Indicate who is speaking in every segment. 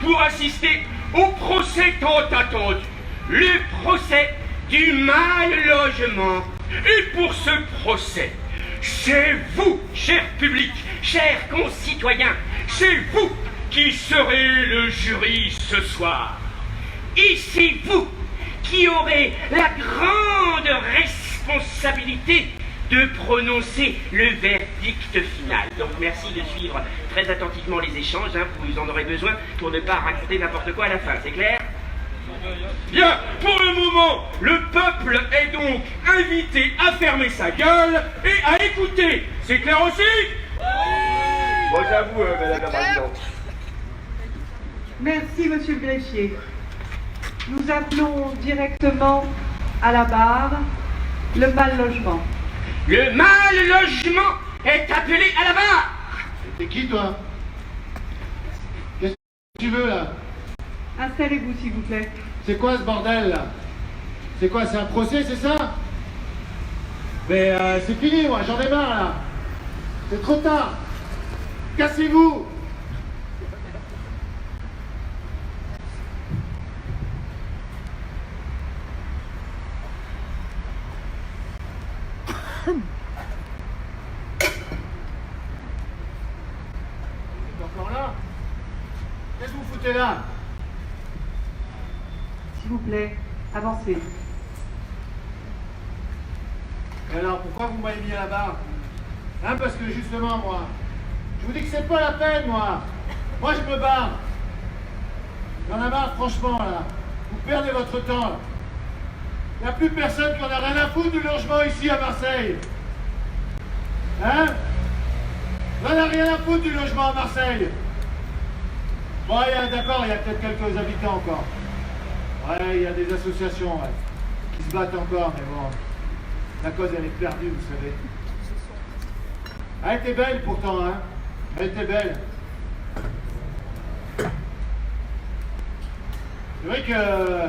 Speaker 1: pour assister au procès tant attendu, le procès du mal logement. Et pour ce procès, c'est vous, cher public, chers concitoyens, c'est vous qui serez le jury ce soir. Et c'est vous qui aurez la grande responsabilité de prononcer le verdict final. Donc merci de suivre très attentivement les échanges, vous en aurez besoin pour ne pas raconter n'importe quoi à la fin, c'est clair? Bien, pour le moment, le peuple est donc invité à fermer sa gueule et à écouter. C'est clair aussi? Bon, j'avoue, madame la présidente.
Speaker 2: Merci, monsieur le greffier. Nous appelons directement à la barre le mal logement.
Speaker 1: Le mal logement est appelé à la barre.
Speaker 3: T'es qui, toi? Qu'est-ce que tu veux, là?
Speaker 2: Installez-vous, s'il vous plaît.
Speaker 3: C'est quoi, ce bordel, là? C'est quoi, c'est un procès, c'est ça? Mais c'est fini, moi, j'en ai marre, là. C'est trop tard. Cassez-vous. Encore là? Qu'est-ce que vous foutez là?
Speaker 2: S'il vous plaît, avancez.
Speaker 3: Et alors, pourquoi vous m'avez mis à la barre? Hein, parce que justement, moi, je vous dis que c'est pas la peine, moi. Moi, je me barre. J'en ai marre, franchement, là. Vous perdez votre temps, là. Il n'y a plus personne qui en a rien à foutre du logement ici à Marseille. Hein? On n'en a rien à foutre du logement à Marseille. Bon, d'accord, il y a peut-être quelques habitants encore. Ouais, il y a des associations, ouais, qui se battent encore, mais bon, la cause, elle est perdue, vous savez. Elle était belle, pourtant, hein. Elle était belle. C'est vrai que,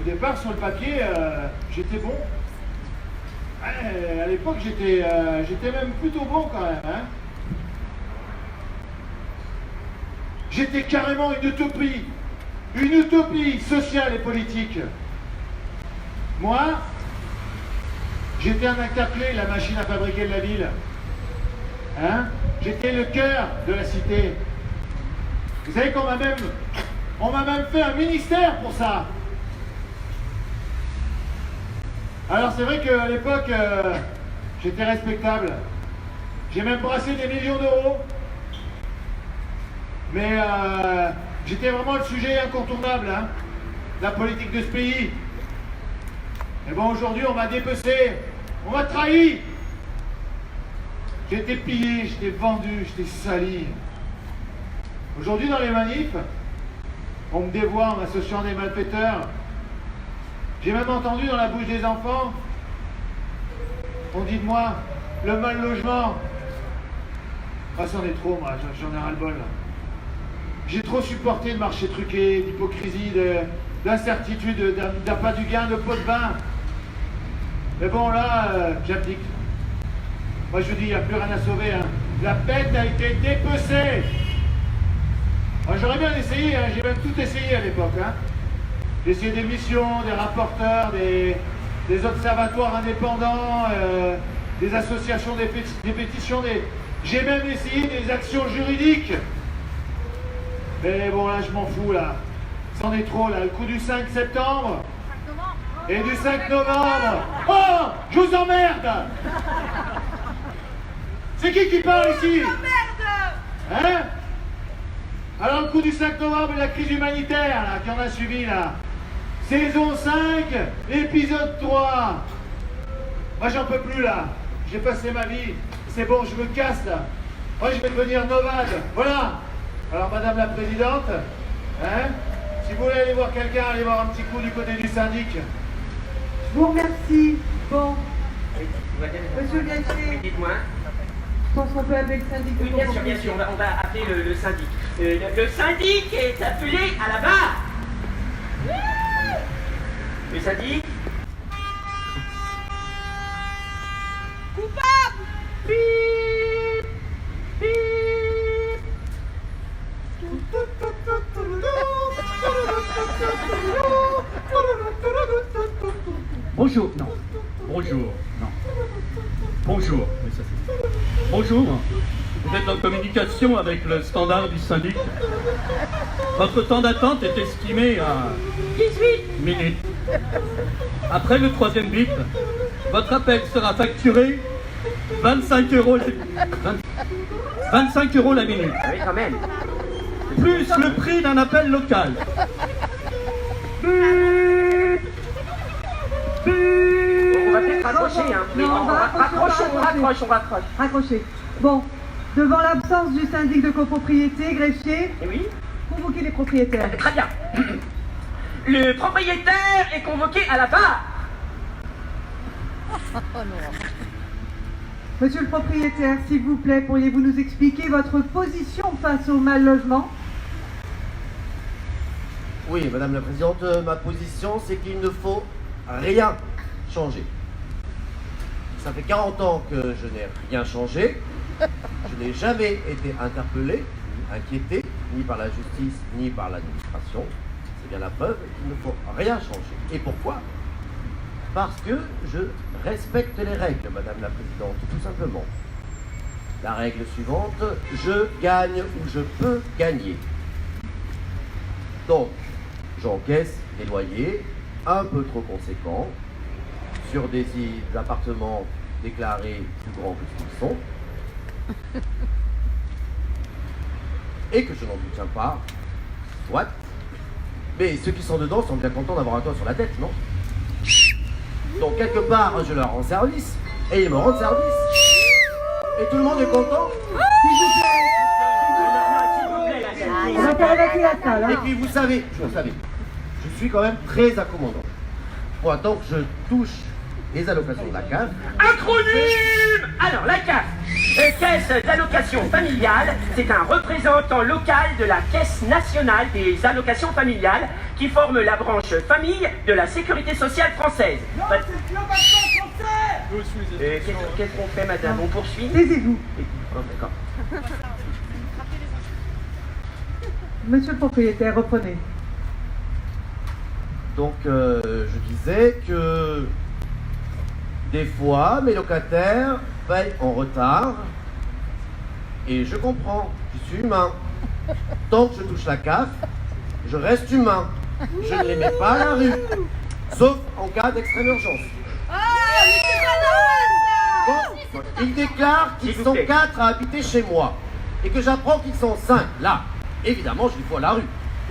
Speaker 3: au départ, sur le papier, j'étais bon. Ouais, à l'époque, j'étais même plutôt bon, quand même, hein. J'étais carrément une utopie sociale et politique. Moi, j'étais un acte-clé, la machine à fabriquer de la ville. Hein? J'étais le cœur de la cité. Vous savez qu'on m'a même fait un ministère pour ça. Alors c'est vrai qu'à l'époque, j'étais respectable. J'ai même brassé des millions d'euros. Mais j'étais vraiment le sujet incontournable, hein, de la politique de ce pays. Et bon, aujourd'hui, on m'a dépecé, on m'a trahi. J'ai été pillé, j'étais vendu, j'étais sali. Aujourd'hui, dans les manifs, on me dévoie en m'associant des malfaiteurs. J'ai même entendu dans la bouche des enfants, on dit de moi, le mal logement. Ah, c'en est trop, moi, j'en ai ras-le-bol, là. J'ai trop supporté de marché truqué, d'hypocrisie, d'incertitude, d'appât du gain, de pot de bain. Mais bon, là, j'abdique. Moi, je vous dis, il n'y a plus rien à sauver. Hein. La bête a été dépecée. J'aurais bien essayé, hein. J'ai même tout essayé à l'époque. Hein. J'ai essayé des missions, des rapporteurs, des observatoires indépendants, des associations, des pétitions. J'ai même essayé des actions juridiques. Mais bon, là, je m'en fous, là. C'en est trop, là. Le coup du 5 septembre et du 5 novembre. Oh, je vous emmerde. C'est qui parle ici? Hein? Alors, le coup du 5 novembre et la crise humanitaire, là, qui en a suivi, là. Saison 5, épisode 3. Moi, j'en peux plus, là. J'ai passé ma vie. C'est bon, je me casse, là. Moi, je vais devenir nomade. Voilà. Alors, madame la présidente, hein, si vous voulez aller voir quelqu'un, allez voir un petit coup du côté du syndic.
Speaker 2: Je vous remercie. Bon. Monsieur le greffier.
Speaker 1: Dites-moi.
Speaker 2: Je pense qu'on peut appeler le syndic.
Speaker 1: Oui, bien sûr, on va appeler le syndic. Le syndic est appelé à la barre. Le syndic.
Speaker 4: Coupable!
Speaker 1: Bip, bip.
Speaker 4: Bonjour, non. Bonjour, non. Bonjour, oui, ça c'est. Bonjour, vous êtes en communication avec le standard du syndic. Votre temps d'attente est estimé à 18 minutes. Après le troisième bip, votre appel sera facturé 25 € la... 25 € la minute.
Speaker 5: Oui, quand même.
Speaker 4: Plus le prix d'un appel local.
Speaker 5: On va peut-être raccrocher, hein.
Speaker 2: Non, on va
Speaker 5: Raccroche.
Speaker 2: Raccrochez. Bon, devant l'absence du syndic de copropriété, greffier,
Speaker 5: Et oui.
Speaker 2: convoquez les propriétaires.
Speaker 5: Très bien. Le propriétaire est convoqué à la barre.
Speaker 2: Monsieur le propriétaire, s'il vous plaît, pourriez-vous nous expliquer votre position face au mal logement?
Speaker 6: Oui, Madame la Présidente, ma position, c'est qu'il ne faut rien changer. Ça fait 40 ans que je n'ai rien changé. Je n'ai jamais été interpellé, ni inquiété, ni par la justice, ni par l'administration. C'est bien la preuve qu'il ne faut rien changer. Et pourquoi? Parce que je respecte les règles, Madame la Présidente, tout simplement. La règle suivante, je gagne où je peux gagner. Donc, j'encaisse des loyers un peu trop conséquents sur des appartements déclarés plus grands que ce qu'ils sont et que je n'en soutiens pas, soit. Mais ceux qui sont dedans sont bien contents d'avoir un toit sur la tête, non? Donc quelque part, je leur rends service et ils me rendent service. Et tout le monde est content.
Speaker 2: On va faire évacuer la salle,
Speaker 6: Et
Speaker 2: hein.
Speaker 6: puis vous savez, je suis quand même très accommodant. Pour attendre que je touche les allocations de la CAF.
Speaker 5: Acronyme! Alors, la CAF, Caisse d'allocation familiale, c'est un représentant local de la Caisse nationale des allocations familiales qui forme la branche famille de la sécurité sociale française. Qu'est-ce qu'on fait, madame? On poursuit?
Speaker 2: Taisez-vous.
Speaker 5: Oh, d'accord.
Speaker 2: Monsieur le propriétaire, reprenez.
Speaker 6: Donc je disais que des fois mes locataires payent en retard et je comprends, je suis humain. Tant que je touche la CAF, je reste humain. Je ne les mets pas à la rue, sauf en cas d'extrême urgence. Bon, ils déclarent qu'ils sont 4 à habiter chez moi et que j'apprends qu'ils sont 5 là. Évidemment, je les fous à la rue.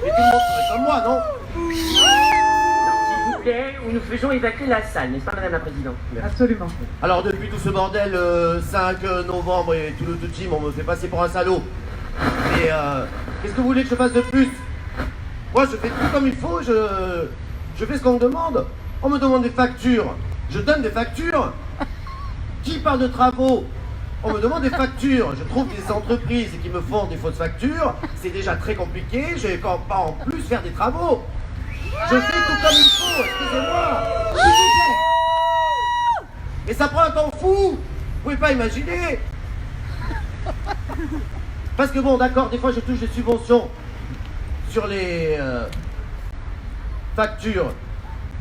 Speaker 6: Mais tout le monde serait comme moi, non?
Speaker 5: S'il vous plaît, nous faisons évacuer la salle, n'est-ce pas, madame la présidente?
Speaker 2: Absolument.
Speaker 6: Alors depuis tout ce bordel, 5 novembre et tout le team, on me fait passer pour un salaud. Et qu'est-ce que vous voulez que je fasse de plus? Moi je fais tout comme il faut, je fais ce qu'on me demande. On me demande des factures, je donne des factures. Qui parle de travaux? On me demande des factures, je trouve des entreprises qui me font des fausses factures, c'est déjà très compliqué, je vais pas en plus faire des travaux. Je fais tout comme il faut, excusez-moi. Et ça prend un temps fou, vous pouvez pas imaginer. Parce que bon, d'accord, des fois je touche des subventions sur les factures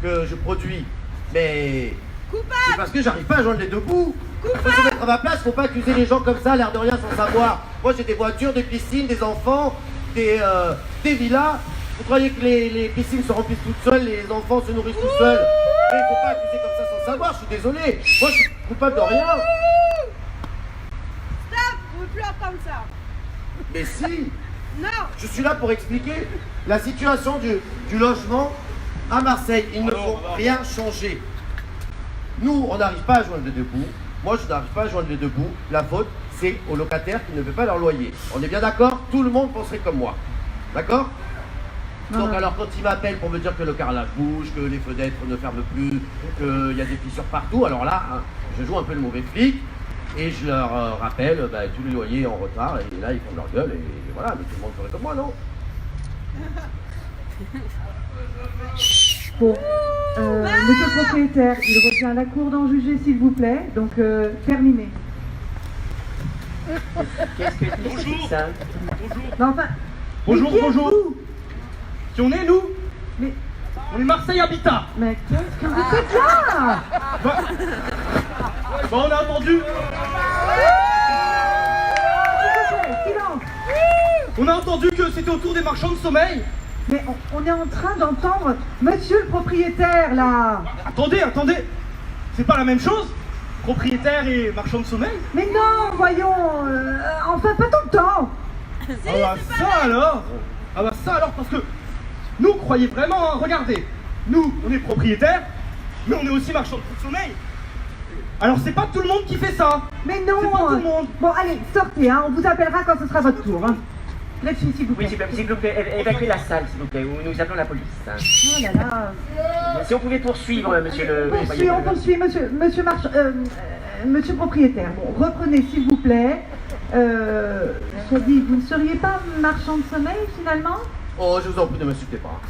Speaker 6: que je produis, mais c'est parce que j'arrive pas à joindre les deux bouts. Faut se mettre à ma place, faut pas accuser les gens comme ça, l'air de rien, sans savoir. Moi j'ai des voitures, des piscines, des enfants, des villas. Vous croyez que les piscines se remplissent toutes seules, les enfants se nourrissent tout seuls? Mais faut pas accuser comme ça sans savoir, je suis désolé. Moi je suis coupable de rien.
Speaker 7: Stop, on ne pleure comme ça.
Speaker 6: Mais si,
Speaker 7: Non.
Speaker 6: je suis là pour expliquer la situation du logement à Marseille. Il ne faut rien changer. Nous, on n'arrive pas à joindre les deux bouts. Moi, je n'arrive pas à joindre les deux bouts. La faute, c'est aux locataires qui ne paient pas leur loyer. On est bien d'accord? Tout le monde penserait comme moi. D'accord? Donc alors quand ils m'appellent pour me dire que le carrelage bouge, que les fenêtres ne ferment plus, qu'il y a des fissures partout, alors là, hein, je joue un peu le mauvais flic et je leur rappelle tous les loyers en retard et là ils font leur gueule et voilà, mais tout le monde ferait comme moi, non?
Speaker 2: Bon, monsieur le propriétaire, il revient à la cour d'en juger, s'il vous plaît. Donc, terminé.
Speaker 5: Qu'est-ce que c'est ça?
Speaker 2: Non, enfin...
Speaker 4: Bonjour,
Speaker 2: mais qui
Speaker 4: bonjour.
Speaker 2: êtes-vous?
Speaker 4: Qui on est, nous?
Speaker 2: Mais
Speaker 4: On est Marseille Habitat.
Speaker 2: Mais qu'est-ce que vous faites là?
Speaker 4: Bon, on a entendu.
Speaker 2: Silence.
Speaker 4: On a entendu que c'était autour des marchands de sommeil.
Speaker 2: Mais on est en train d'entendre monsieur le propriétaire, là.
Speaker 4: Attendez. C'est pas la même chose? Propriétaire et marchand de sommeil?
Speaker 2: Mais non, voyons, enfin pas tout le temps.
Speaker 4: Ah bah ça alors, parce que nous, croyez vraiment, hein, regardez, nous, on est propriétaires, mais on est aussi marchands de sommeil. Alors c'est pas tout le monde qui fait ça.
Speaker 2: Mais non.
Speaker 4: C'est pas tout le monde.
Speaker 2: Bon, allez, sortez, hein, on vous appellera quand ce sera votre tour. Hein. Là-dessus, s'il vous plaît.
Speaker 5: Oui, s'il vous plaît, évacuez la salle, s'il vous plaît, ou nous appelons la police.
Speaker 2: Oh là là.
Speaker 5: Si on pouvait poursuivre, monsieur le...
Speaker 2: On poursuit, monsieur propriétaire. Bon, reprenez, s'il vous plaît. Soit dit, vous ne seriez pas marchand de sommeil, finalement?
Speaker 6: Oh, je vous en prie, ne m'insultez pas.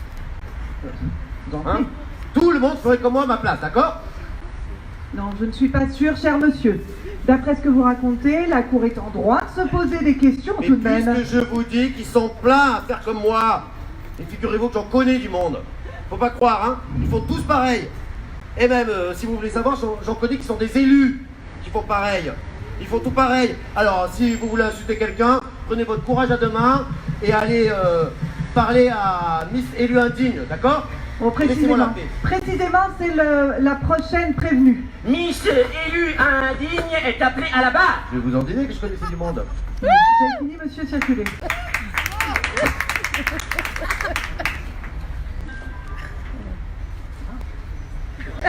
Speaker 2: Vous en
Speaker 6: Hein?
Speaker 2: prie.
Speaker 6: Tout le monde ferait comme moi à ma place, d'accord?
Speaker 2: Non, je ne suis pas sûre, cher monsieur. D'après ce que vous racontez, la cour est en droit de se poser des questions
Speaker 6: Mais
Speaker 2: tout de même.
Speaker 6: puisque je vous dis qu'ils sont pleins à faire comme moi, et figurez-vous que j'en connais du monde. Faut pas croire, hein. Ils font tous pareil. Et même, si vous voulez savoir, j'en connais qui sont des élus qui font pareil. Ils font tout pareil. Alors, si vous voulez insulter quelqu'un, prenez votre courage à deux mains et allez parler à Miss Élu Indigne, d'accord?
Speaker 2: Bon,
Speaker 6: Laissez-moi la
Speaker 2: précisément,
Speaker 6: paix.
Speaker 2: c'est la prochaine prévenue.
Speaker 5: Miss Élu Indigne est appelée à la barre.
Speaker 6: Je vais vous en dire que je connaissais du monde.
Speaker 2: Vous avez fini, monsieur, circulez.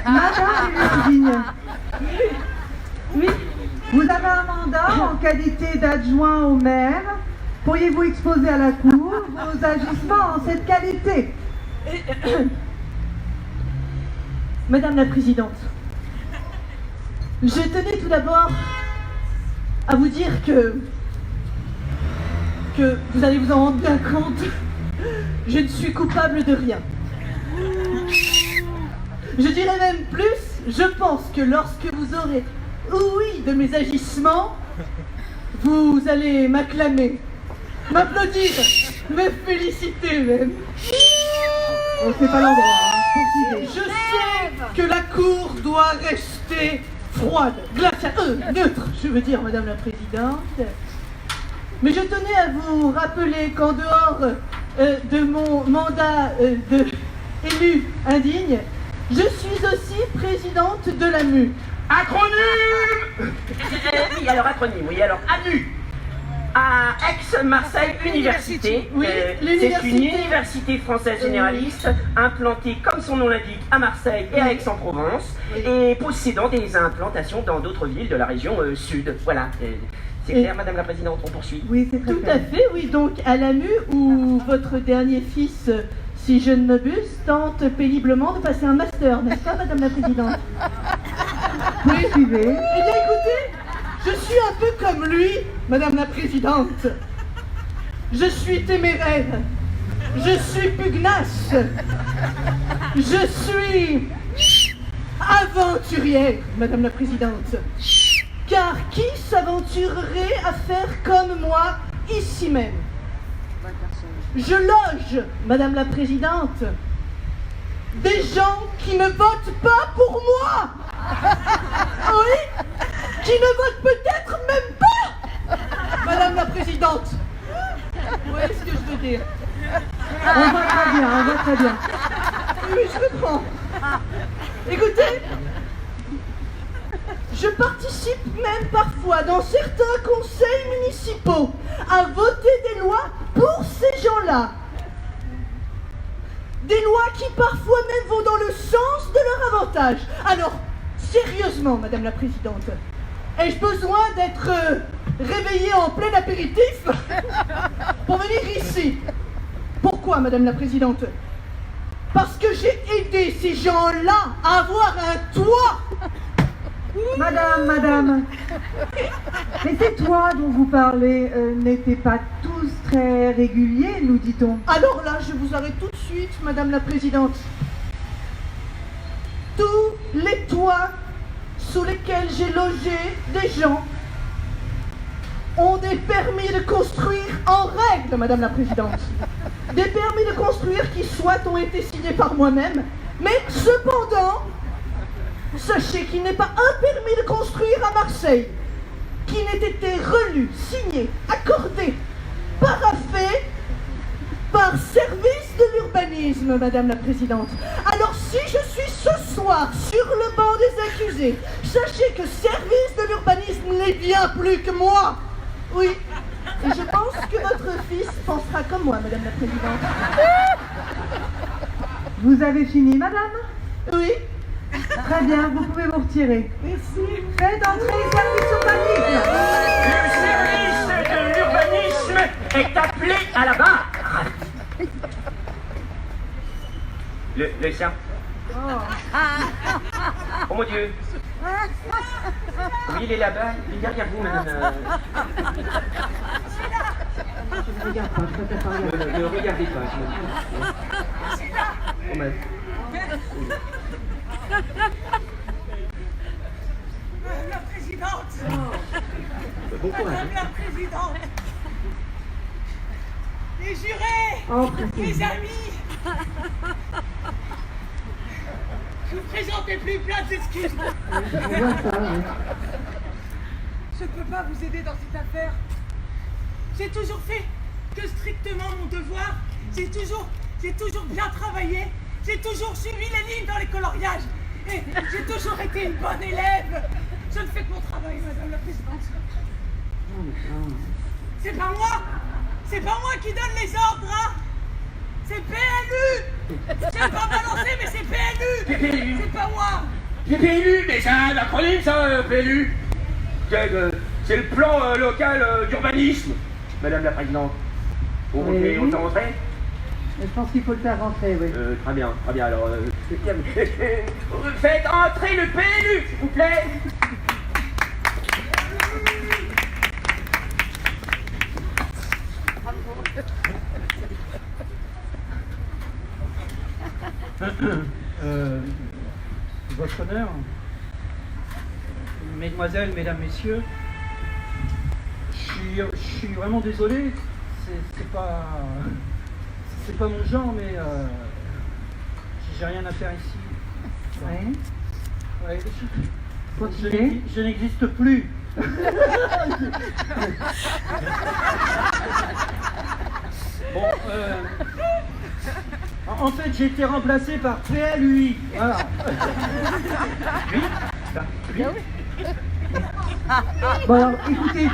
Speaker 2: Madame Élu Indigne. Oui. Vous avez un mandat en qualité d'adjoint au maire. Pourriez-vous exposer à la cour vos agissements en cette qualité?
Speaker 8: Madame la Présidente, je tenais tout d'abord à vous dire que vous allez vous en rendre bien compte, je ne suis coupable de rien. Je dirais même plus, je pense que lorsque vous aurez ouï de mes agissements, vous allez m'acclamer, m'applaudir, me féliciter même.
Speaker 2: Oh, c'est pas l'endroit, hein.
Speaker 8: Je sais que la cour doit rester froide, glaciale, neutre, je veux dire, Madame la Présidente. Mais je tenais à vous rappeler qu'en dehors de mon mandat d'élu indigne, je suis aussi présidente de l'AMU.
Speaker 5: Acronyme. Oui, alors acronyme, oui, alors AMU. À Aix-Marseille Université.
Speaker 8: Oui,
Speaker 5: C'est
Speaker 8: l'université.
Speaker 5: une université française généraliste implantée, comme son nom l'indique, à Marseille et à Aix-en-Provence, et possédant des implantations dans d'autres villes de la région sud. Voilà. C'est clair, Madame la Présidente, on poursuit.
Speaker 2: Oui, c'est très
Speaker 8: Tout
Speaker 2: clair.
Speaker 8: à fait, oui, donc à l'AMU où votre dernier fils, si je ne m'abuse, tente péniblement de passer un master, n'est-ce pas, Madame la Présidente?
Speaker 2: Oui, suivez.
Speaker 8: Eh bien écoutez, je suis un peu comme lui, Madame la Présidente. Je suis téméraire, je suis pugnace, je suis aventurière, Madame la Présidente. Car qui s'aventurerait à faire comme moi ici même? Je loge, Madame la Présidente, des gens qui ne votent pas pour moi. Oui, qui ne votent peut-être même pas, Madame la Présidente. Vous voyez ce que je veux dire?
Speaker 2: On va très bien, on va très bien.
Speaker 8: Oui, je comprends. Écoutez, je participe même parfois dans certains conseils municipaux à voter des lois pour ces gens-là. Des lois qui parfois même vont dans le sens de leur avantage. Alors, sérieusement, Madame la Présidente, ai-je besoin d'être réveillée en plein apéritif pour venir ici? Pourquoi, Madame la Présidente? Parce que j'ai aidé ces gens-là à avoir un toit.
Speaker 2: Madame. Mais ces toits dont vous parlez n'étaient pas tous très réguliers, nous dit-on.
Speaker 8: Alors là, je vous arrête tout de suite, Madame la Présidente. Tous les toits sous lesquels j'ai logé des gens ont des permis de construire en règle, Madame la Présidente. des permis de construire qui soit ont été signés par moi-même, mais cependant, sachez qu'il n'est pas un permis de construire à Marseille qui n'ait été relu, signé, accordé, paraphé par service de l'urbanisme, Madame la Présidente. Alors si je suis ce soir sur le banc des accusés, sachez que service de l'urbanisme n'est bien plus que moi. Oui, et je pense que votre fils pensera comme moi, Madame la Présidente.
Speaker 2: Vous avez fini, madame?
Speaker 8: Oui.
Speaker 2: Très bien, vous pouvez vous retirer.
Speaker 8: Merci.
Speaker 2: Faites entrer les services urbanisme.
Speaker 5: Le service de l'urbanisme est appelé à la barre. Le sien. Oh mon Dieu. Oui, il est là-bas. Il est derrière vous, madame.
Speaker 2: Je ne regarde pas, je préfère pas regarder.
Speaker 5: Ne regardez pas, je me dis. Oh, madame.
Speaker 7: Madame la Présidente.
Speaker 5: Bon courage.
Speaker 7: Madame la Présidente. Les jurés.
Speaker 2: Oh,
Speaker 7: Les amis. Je vous présente mes plus plates excuses.
Speaker 2: on voit ça, oui.
Speaker 7: Je ne peux pas vous aider dans cette affaire. J'ai toujours fait que strictement mon devoir. J'ai toujours bien travaillé. J'ai toujours suivi les lignes dans les coloriages. Et j'ai toujours été une bonne élève. Je ne fais que mon travail, Madame la Présidente. C'est pas moi. C'est pas moi qui donne les ordres, hein. C'est PLU. J'ai pas balancé, mais c'est PLU.
Speaker 5: PLU.
Speaker 7: C'est pas moi.
Speaker 5: PLU, mais c'est un acronyme ça, PLU. C'est le plan local d'urbanisme, Madame la Présidente. Vous
Speaker 2: Oui.
Speaker 5: voulez autant rentrer?
Speaker 2: Je pense qu'il faut le faire rentrer, oui.
Speaker 5: Très bien, alors... faites entrer le PLU, s'il vous plaît.
Speaker 4: Votre honneur, mesdemoiselles, mesdames, messieurs, je suis vraiment désolé, c'est pas mon genre, mais j'ai rien à faire ici.
Speaker 2: Ouais.
Speaker 4: Ouais,
Speaker 2: Continuez.
Speaker 4: je n'existe plus. Bon, en fait, j'ai été remplacé par PLUI. Voilà.
Speaker 2: Bon, alors, écoutez,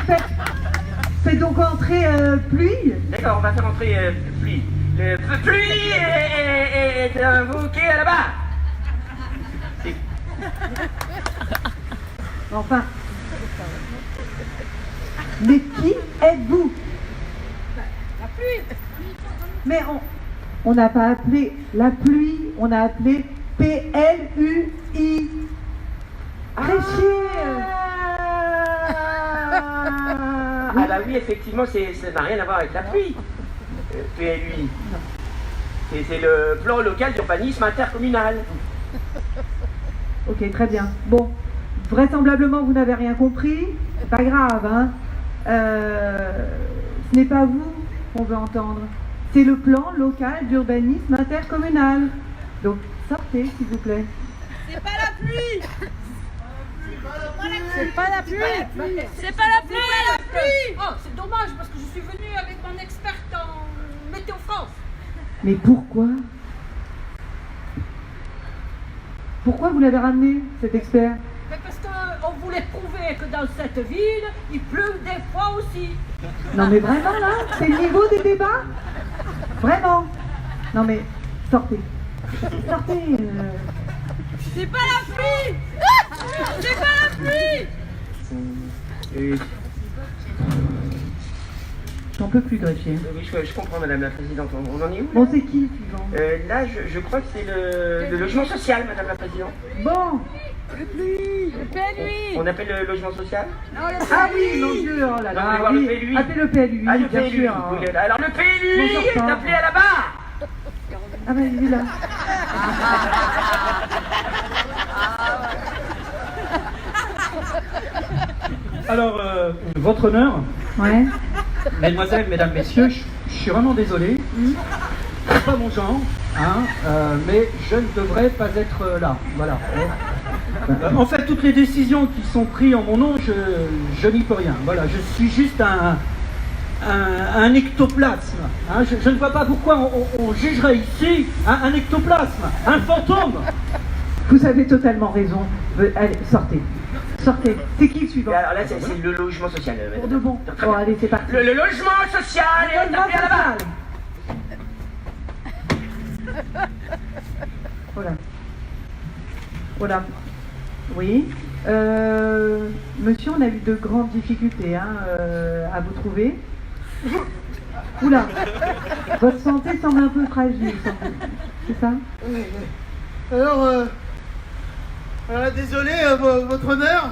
Speaker 2: faites donc entrer pluie.
Speaker 5: D'accord, on va faire entrer pluie. Le pluie est invoqué à la barre.
Speaker 2: Enfin. Mais qui êtes-vous?
Speaker 7: La pluie.
Speaker 2: Mais on n'a pas appelé la pluie, on a appelé PLUI.
Speaker 5: Ah bah oui, effectivement, ça n'a rien à voir avec la pluie. PLUI. C'est le plan local d'urbanisme intercommunal.
Speaker 2: Ok, très bien. Bon, vraisemblablement, vous n'avez rien compris. C'est pas grave, hein. Ce n'est pas vous qu'on veut entendre. C'est le plan local d'urbanisme intercommunal. Donc, sortez, s'il vous plaît.
Speaker 7: C'est pas la pluie.
Speaker 9: C'est pas la pluie.
Speaker 7: C'est pas la pluie.
Speaker 9: Oh, c'est dommage parce que je suis venue avec mon experte en météo France.
Speaker 2: Mais pourquoi? Pourquoi vous l'avez ramené, cet expert?
Speaker 9: Mais parce qu'on voulait prouver que dans cette ville, il pleut des fois aussi.
Speaker 2: Non mais vraiment là, c'est le niveau des débats? Vraiment? Non mais, sortez. Sortez.
Speaker 7: C'est pas la pluie. C'est pas la pluie.
Speaker 2: J'en peux plus, greffier.
Speaker 5: Oui, je comprends, Madame la Présidente. On en est où?
Speaker 2: Bon, c'est qui, suivant?
Speaker 5: Là, je crois que c'est le logement social, Madame la Présidente.
Speaker 2: Bon.
Speaker 7: Le PLUI.
Speaker 5: On appelle le logement social?
Speaker 2: Ah oui, mon Dieu, oh là
Speaker 5: Non, on va
Speaker 2: là,
Speaker 5: voir
Speaker 2: oui.
Speaker 5: le PLUI.
Speaker 2: Appelez le PLUI,
Speaker 5: Ah, le
Speaker 2: bien
Speaker 5: PLUI.
Speaker 2: sûr.
Speaker 5: Oui, alors, le PLUI
Speaker 2: Bon,
Speaker 5: est
Speaker 2: sortant.
Speaker 5: appelé à la barre.
Speaker 2: Ah ben, il est là.
Speaker 4: Alors, votre honneur,
Speaker 2: Ouais.
Speaker 4: mesdemoiselles, mesdames, messieurs, je suis vraiment désolé. pas mon genre, hein, mais je ne devrais pas être là. Voilà. En fait, toutes les décisions qui sont prises en mon nom, je n'y peux rien. Voilà, je suis juste un ectoplasme. Hein. Je ne vois pas pourquoi on jugerait ici un ectoplasme, un fantôme.
Speaker 2: Vous avez totalement raison. Allez, sortez. Sortez. C'est qui le suivant?
Speaker 5: Alors là, c'est le logement social.
Speaker 2: Pour de bon. Bon, allez, c'est parti.
Speaker 5: Le logement social est
Speaker 2: Logement
Speaker 5: tapé à la barre.
Speaker 2: social. Voilà. Voilà. Oui. Monsieur, on a eu de grandes difficultés à vous trouver. Oula. Votre santé semble un peu fragile, c'est ça?
Speaker 6: Alors, désolé, votre honneur,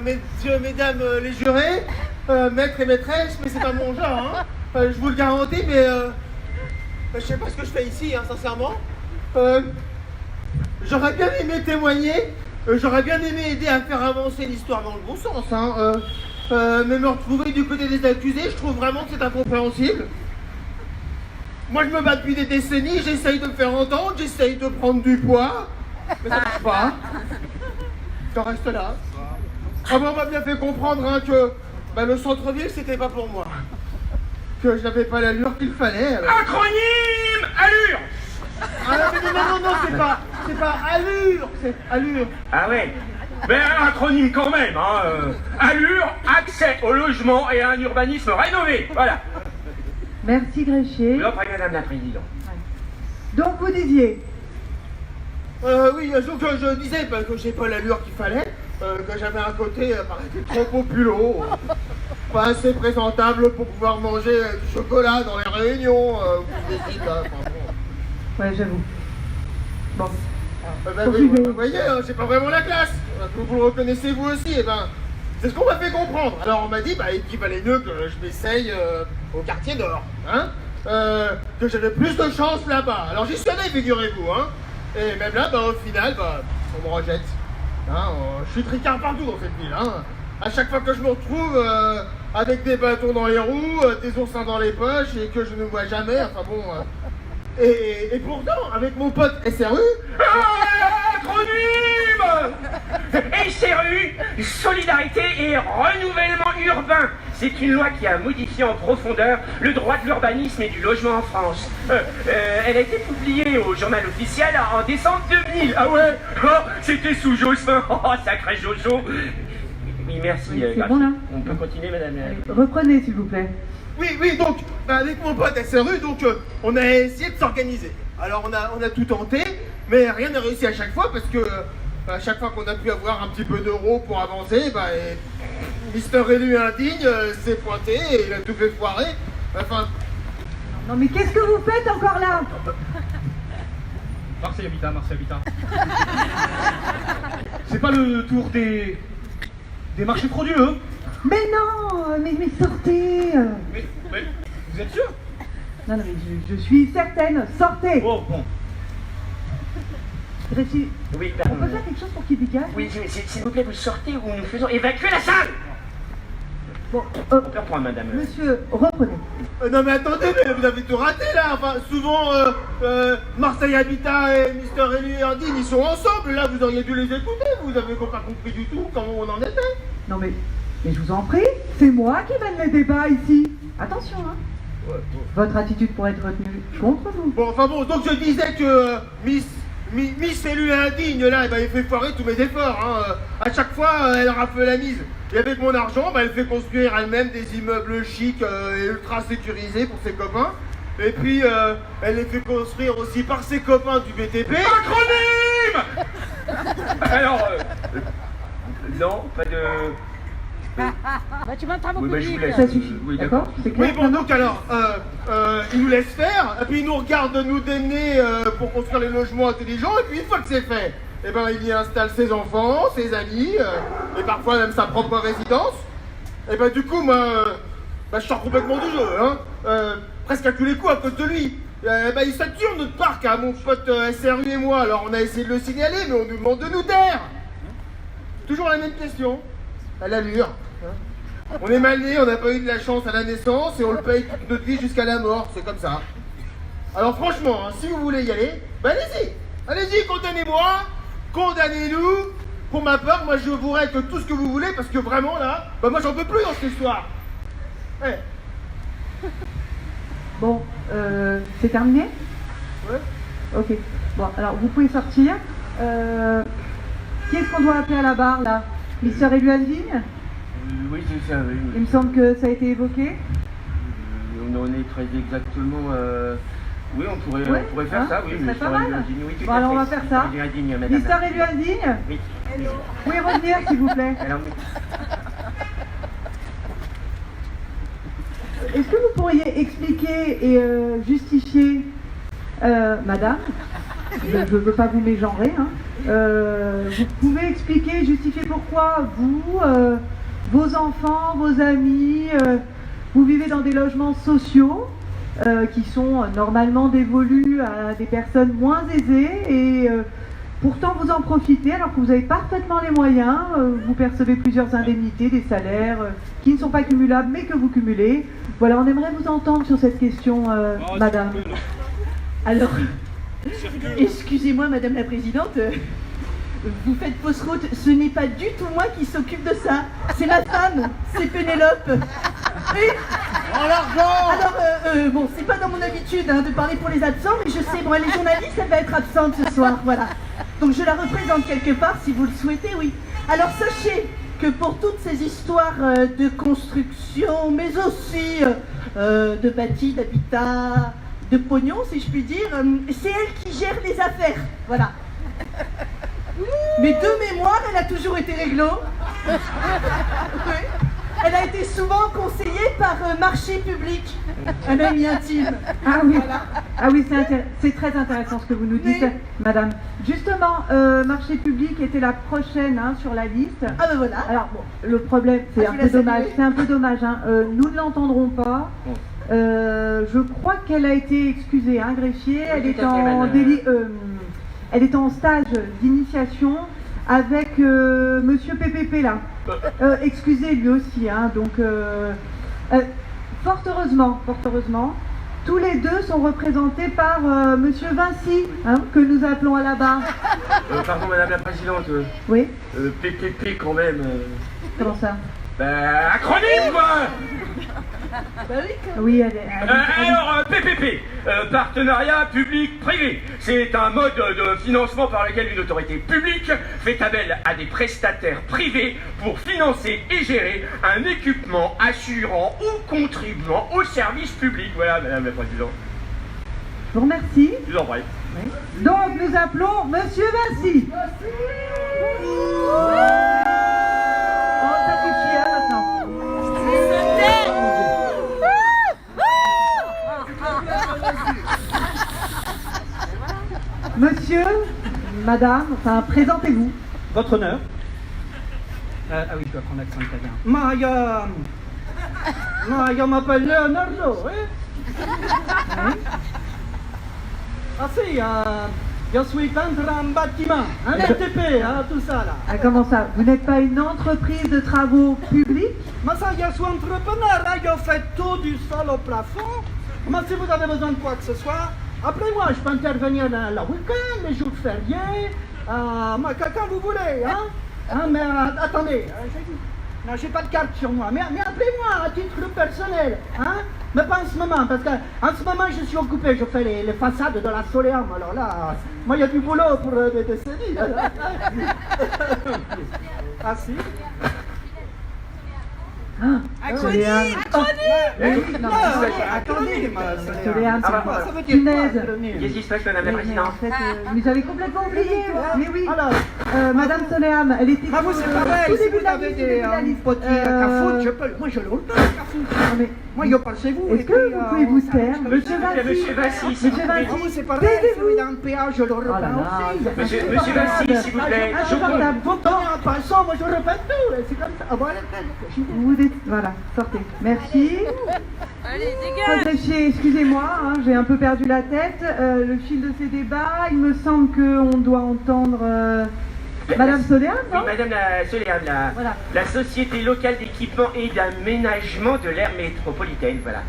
Speaker 6: messieurs, mesdames les jurés, maîtres et maîtresses, mais c'est pas mon genre, hein. Je vous le garantis, mais je sais pas ce que je fais ici, hein, sincèrement. J'aurais bien aimé témoigner, j'aurais bien aimé aider à faire avancer l'histoire dans le bon sens, hein. Mais me retrouver du côté des accusés, je trouve vraiment que c'est incompréhensible. Moi, je me bats depuis des décennies, j'essaye de me faire entendre, j'essaye de prendre du poids, mais ça marche pas. J'en reste là. Ah, bon, on m'a bien fait comprendre hein, que le centre-ville, c'était pas pour moi. Que je n'avais pas l'allure qu'il fallait. Alors...
Speaker 1: Acronyme Allure.
Speaker 6: Ah non, c'est pas allure, c'est allure.
Speaker 1: Ah ouais. Mais un acronyme quand même, hein. Allure, accès au logement et à un urbanisme rénové. Voilà.
Speaker 2: Merci Gréchier.
Speaker 1: Vous en prie, madame la présidente.
Speaker 2: Donc vous disiez?
Speaker 6: Oui, je disais que j'ai pas l'allure qu'il fallait, que j'avais un côté trop populo, pas assez présentable pour pouvoir manger du chocolat dans les réunions, ou des sites, là, enfin, bon.
Speaker 2: Ouais, j'avoue. Bon.
Speaker 6: Oui, vous voyez, c'est pas vraiment la classe. Vous le reconnaissez vous aussi, et c'est ce qu'on m'a fait comprendre. Alors on m'a dit qu'il fallait mieux que je m'essaye au quartier d'or, hein, que j'avais plus de chance là-bas. Alors j'y suis allé, figurez-vous, hein. Et même là, au final, on me rejette. Hein, je suis tricard partout dans cette ville, hein. À chaque fois que je me retrouve avec des bâtons dans les roues, des oursins dans les poches et que je ne vois jamais, enfin bon. Et pourtant, avec mon pote SRU...
Speaker 1: Acronyme SRU, Solidarité et Renouvellement Urbain. C'est une loi qui a modifié en profondeur le droit de l'urbanisme et du logement en France. Elle a été publiée au journal officiel en décembre 2000. Ah ouais. Oh, c'était sous Jospin. Oh, sacré Jojo. Oui, merci.
Speaker 2: Oui, c'est bon, là.
Speaker 1: On peut continuer, madame.
Speaker 2: Reprenez, s'il vous plaît.
Speaker 6: Oui, donc, avec mon pote SRU, donc, on a essayé de s'organiser. Alors, on a tout tenté, mais rien n'a réussi à chaque fois, parce que, à chaque fois qu'on a pu avoir un petit peu d'euros pour avancer, Mister élu indigne s'est pointé et il a tout fait foirer. Enfin...
Speaker 2: Non, mais qu'est-ce que vous faites encore là?
Speaker 4: Marseille Habitat. C'est pas le tour des marchés frauduleux?
Speaker 2: Mais non, mais sortez.
Speaker 4: Mais vous êtes sûr?
Speaker 2: Non, mais je suis certaine. Sortez.
Speaker 4: Oh, bon.
Speaker 2: Gréchier,
Speaker 5: Oui,
Speaker 2: on peut faire quelque chose pour qu'il dégage?
Speaker 5: Oui, s'il vous plaît, vous sortez ou nous faisons évacuer la salle.
Speaker 2: Bon,
Speaker 5: On peut reprendre, madame.
Speaker 2: monsieur, reprenez.
Speaker 6: non mais attendez, mais vous avez tout raté là. Enfin, souvent, Marseille Habitat et Mister élu indigne, ils sont ensemble. Là, vous auriez dû les écouter. Vous avez pas compris du tout comment on en était.
Speaker 2: Non, mais je vous en prie, c'est moi qui mène les débats ici. Attention, hein. Votre attitude pourrait être retenue contre vous.
Speaker 6: Bon, enfin bon, donc je disais que Miss élu indigne, là, il fait foirer tous mes efforts. Hein. À chaque fois, elle rafle la mise. Et avec mon argent, elle fait construire elle-même des immeubles chics et ultra sécurisés pour ses copains. Et puis, elle les fait construire aussi par ses copains du BTP.
Speaker 1: Acronyme. Alors, non, pas de...
Speaker 9: Tu m'entends
Speaker 1: Oui, je vous laisse.
Speaker 2: Ça suffit,
Speaker 1: Oui,
Speaker 2: d'accord? C'est clair?
Speaker 6: Oui, bon, donc alors, ils nous laissent faire, et puis ils nous regardent nous démener pour construire les logements intelligents, et puis une fois que c'est fait, il y installe ses enfants, ses amis, et parfois même sa propre résidence. Et du coup, moi, je sors complètement du jeu, hein, presque à tous les coups à cause de lui. Il sature notre parc, hein, mon pote SRU et moi, alors on a essayé de le signaler, mais on nous demande de nous taire. Toujours la même question, à l'allure. On est mal né, on n'a pas eu de la chance à la naissance et on le paye toute notre vie jusqu'à la mort, c'est comme ça. Alors franchement, hein, si vous voulez y aller, ben allez-y. Allez-y, condamnez-moi, condamnez-nous. Pour ma part, moi je vous règle tout ce que vous voulez parce que vraiment là, ben moi j'en peux plus dans cette histoire. Ouais.
Speaker 2: Bon, c'est terminé?
Speaker 6: Ouais.
Speaker 2: Ok. Bon, alors vous pouvez sortir. Qui est-ce qu'on doit appeler à la barre là? Mister Elualdine?
Speaker 5: Oui, c'est ça, oui.
Speaker 2: Il me semble que ça a été évoqué.
Speaker 5: On en est très exactement... Oui, on pourrait faire
Speaker 2: hein,
Speaker 5: ça, oui.
Speaker 2: Ce serait pas mal.
Speaker 5: Oui, tout
Speaker 2: Bon,
Speaker 5: à
Speaker 2: alors
Speaker 5: fait.
Speaker 2: on va faire ça. Mister Elualdine,
Speaker 5: Oui.
Speaker 2: vous pouvez revenir s'il vous plaît.
Speaker 5: Alors,
Speaker 2: Est-ce que vous pourriez expliquer et justifier, madame, je ne veux pas vous mégenrer, hein, vous pouvez expliquer et justifier pourquoi vous, vos enfants, vos amis, vous vivez dans des logements sociaux qui sont normalement dévolus à des personnes moins aisées et pourtant vous en profitez alors que vous avez parfaitement les moyens, vous percevez plusieurs indemnités, des salaires qui ne sont pas cumulables mais que vous cumulez. Voilà, on aimerait vous entendre sur cette question, madame.
Speaker 8: Alors, excusez-moi, madame la présidente, vous faites fausse route, ce n'est pas du tout moi qui s'occupe de ça, c'est ma femme, c'est Pénélope. Oui.
Speaker 6: En l'argent.
Speaker 8: Alors, bon, c'est pas dans mon habitude hein, de parler pour les absents, mais je sais, bon, elle est journaliste, elle va être absente ce soir, voilà. Donc je la représente quelque part, si vous le souhaitez, oui. Alors sachez que pour toutes ces histoires de construction, mais aussi de bâti, d'habitat, de pognon, si je puis dire, c'est elle qui gère les affaires, voilà. Mais de mémoire, elle a toujours été réglo. Oui. Elle a été souvent conseillée par Marché Public, un ami intime.
Speaker 2: Ah oui,
Speaker 8: Voilà.
Speaker 2: ah oui, c'est très intéressant ce que vous nous dites,
Speaker 8: Oui.
Speaker 2: madame. Justement, Marché Public était la prochaine hein, sur la liste.
Speaker 8: Ah ben voilà.
Speaker 2: Alors, bon, le problème, c'est
Speaker 8: Ah,
Speaker 2: un
Speaker 8: tu
Speaker 2: peu
Speaker 8: l'as
Speaker 2: dommage.
Speaker 8: salué.
Speaker 2: C'est un peu dommage. Hein. Nous ne l'entendrons pas. Je crois qu'elle a été excusée, hein, greffier. Elle est
Speaker 5: tout à fait,
Speaker 2: en
Speaker 5: madame.
Speaker 2: elle est en stage d'initiation avec Monsieur PPP là. Excusez lui aussi. Hein, donc, fort heureusement, tous les deux sont représentés par Monsieur Vinci, hein, que nous appelons à la barre.
Speaker 5: pardon, madame la présidente.
Speaker 2: Oui.
Speaker 5: PPP quand même.
Speaker 2: Comment ça?
Speaker 5: Acronyme quoi.
Speaker 8: Bah oui,
Speaker 2: Oui, elle
Speaker 5: Alors, PPP, partenariat public-privé, c'est un mode de financement par lequel une autorité publique fait appel à des prestataires privés pour financer et gérer un équipement assurant ou contribuant au service public. Voilà, madame la présidente.
Speaker 2: Je vous remercie.
Speaker 5: Je vous en prie.
Speaker 2: Donc nous appelons Monsieur Vinci. Oh, ça suffit hein, maintenant. Monsieur, madame, enfin présentez-vous.
Speaker 10: Votre honneur. Ah oui, je dois prendre l'accent italien. Ma m'appelle Leonardo, hein? Ah si, je suis peintre en bâtiment, un BTP, hein, tout ça là.
Speaker 2: Ah, comment ça? Vous n'êtes pas une entreprise de travaux publics?
Speaker 10: Mais ça, je suis entrepreneur, hein, je fais tout du sol au plafond. Mais si vous avez besoin de quoi que ce soit, après moi, je peux intervenir le week-end, les jours fériés, quand vous voulez, hein. Mais attendez, non, j'ai pas de carte sur moi, mais appelez-moi à titre personnel, hein. Mais pas en ce moment, parce qu'en ce moment, je suis occupé, je fais les façades de la Soleam, alors là, moi, il y a du boulot pour des décennies. Ah si.
Speaker 2: Acronyme.
Speaker 10: Acronyme.
Speaker 2: Soléam,
Speaker 5: ça
Speaker 10: veut dire
Speaker 2: punaise.
Speaker 10: quoi, acronyme?
Speaker 5: Qu'est-ce qui se passe, madame la
Speaker 2: En
Speaker 5: présidente?
Speaker 2: fait, vous avez complètement oublié. Mais oui.
Speaker 10: Alors,
Speaker 2: Madame Soléam, elle était.
Speaker 10: vous c'est pareil,
Speaker 2: tout
Speaker 10: si
Speaker 2: début
Speaker 10: vous
Speaker 2: de la
Speaker 10: avez
Speaker 2: liste,
Speaker 10: des
Speaker 2: tout début de la liste.
Speaker 10: cafouches, moi je le roule pas, le cafouche.
Speaker 2: Non, mais
Speaker 10: Moi, yo pensez-vous.
Speaker 2: est-ce que vous pouvez vous taire, Monsieur Vinci?
Speaker 5: Monsieur Vinci, s'il vous
Speaker 2: Monsieur
Speaker 5: plaît.
Speaker 2: Vinci,
Speaker 10: C'est pareil,
Speaker 2: taisez-vous.
Speaker 10: celui d'un péage, je le repeins
Speaker 2: Oh là là,
Speaker 10: aussi.
Speaker 5: Monsieur Vinci, s'il vous plaît.
Speaker 2: Insupportable.
Speaker 10: Vous tenez en passant, moi je repeins tout, c'est comme ça. Ah bon,
Speaker 2: Vous êtes... Voilà, sortez. Merci.
Speaker 9: Allez, dégage.
Speaker 2: Greffier, excusez-moi, hein, j'ai un peu perdu la tête. Le fil de ces débats, il me semble qu'on doit entendre Madame Soléam,
Speaker 5: Oui,
Speaker 2: non?
Speaker 5: madame la Soléam,
Speaker 2: Voilà.
Speaker 5: la Société locale d'équipement et d'aménagement de l'aire métropolitaine, voilà.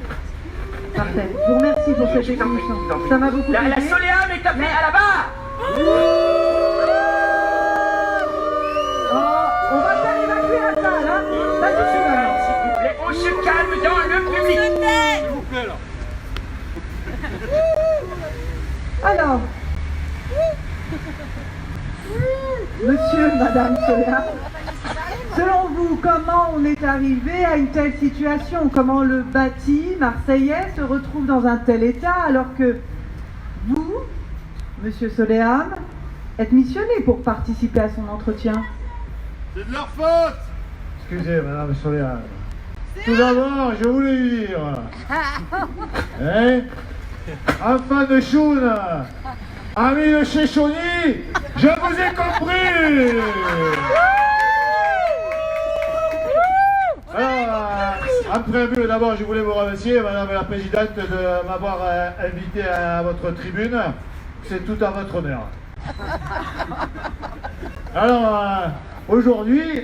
Speaker 2: Parfait. Je vous remercie pour cette explication. Ça m'a beaucoup
Speaker 5: La
Speaker 2: aidé.
Speaker 5: Soléam est appelée à la barre.
Speaker 2: On va faire évacuer la salle, hein. Pas de soucis, madame.
Speaker 5: S'il vous plaît, on se calme dans le public.
Speaker 4: S'il vous plaît, là.
Speaker 2: Alors, monsieur, madame Soléam, selon vous, comment on est arrivé à une telle situation? Comment le bâti marseillais se retrouve dans un tel état alors que vous, monsieur Soléam, êtes missionné pour participer à son entretien?
Speaker 3: C'est de leur faute. Excusez, madame Soléam. Tout d'abord, je voulais dire... Hein, enfant de Choune, ami de Chéchoni, je vous ai compris. Alors, en préambule, d'abord, je voulais vous remercier, madame la présidente, de m'avoir invité à votre tribune. C'est tout à votre honneur. Alors, aujourd'hui,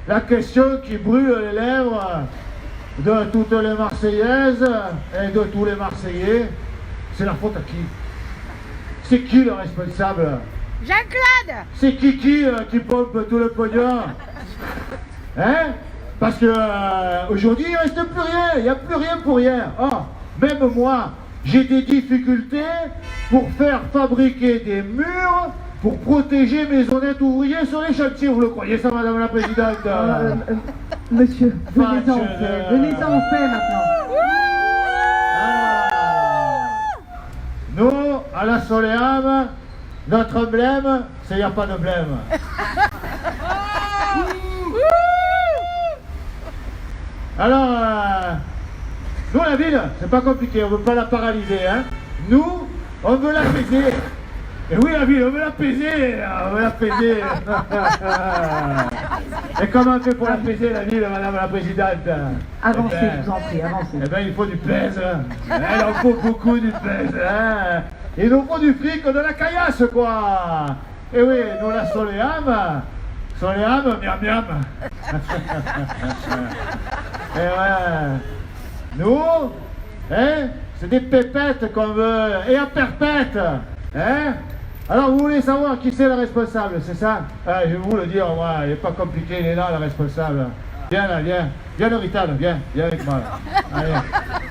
Speaker 3: la question qui brûle les lèvres de toutes les Marseillaises et de tous les Marseillais, c'est la faute à qui? C'est qui le responsable?
Speaker 9: Jean-Claude!
Speaker 3: C'est qui pompe tout le pognon? Hein? Parce que aujourd'hui, il ne reste plus rien, il n'y a plus rien pour rien. Oh, même moi, j'ai des difficultés pour faire fabriquer des murs pour protéger mes honnêtes ouvriers sur les chantiers. Vous le croyez ça, madame la présidente?
Speaker 2: Monsieur, venez-en en fait. Venez-en en fait maintenant.
Speaker 3: Nous, à la Soléam, notre emblème, c'est il n'y a pas de blême. Alors, nous, la ville, c'est pas compliqué, on ne veut pas la paralyser. Hein. Nous, on veut l'apaiser. Et oui, la ville, on veut l'apaiser. On veut l'apaiser. Et comment on fait pour l'apaiser, la ville, madame la présidente?
Speaker 2: Avancez, je vous en prie, avancez.
Speaker 3: Eh bien, il faut du pèse. Il en faut beaucoup du pèse. Hein. Il nous faut du fric, de la caillasse, quoi. Et oui, nous, la Soléam, miam miam. Et ouais. Nous, hein, c'est des pépettes qu'on veut, et à perpète. Hein? Alors, vous voulez savoir qui c'est le responsable, c'est ça? Je vais vous le dire, moi, il n'est pas compliqué, il est là, le responsable. Viens là, viens. Viens, Lorital, viens avec moi. Là. Allez.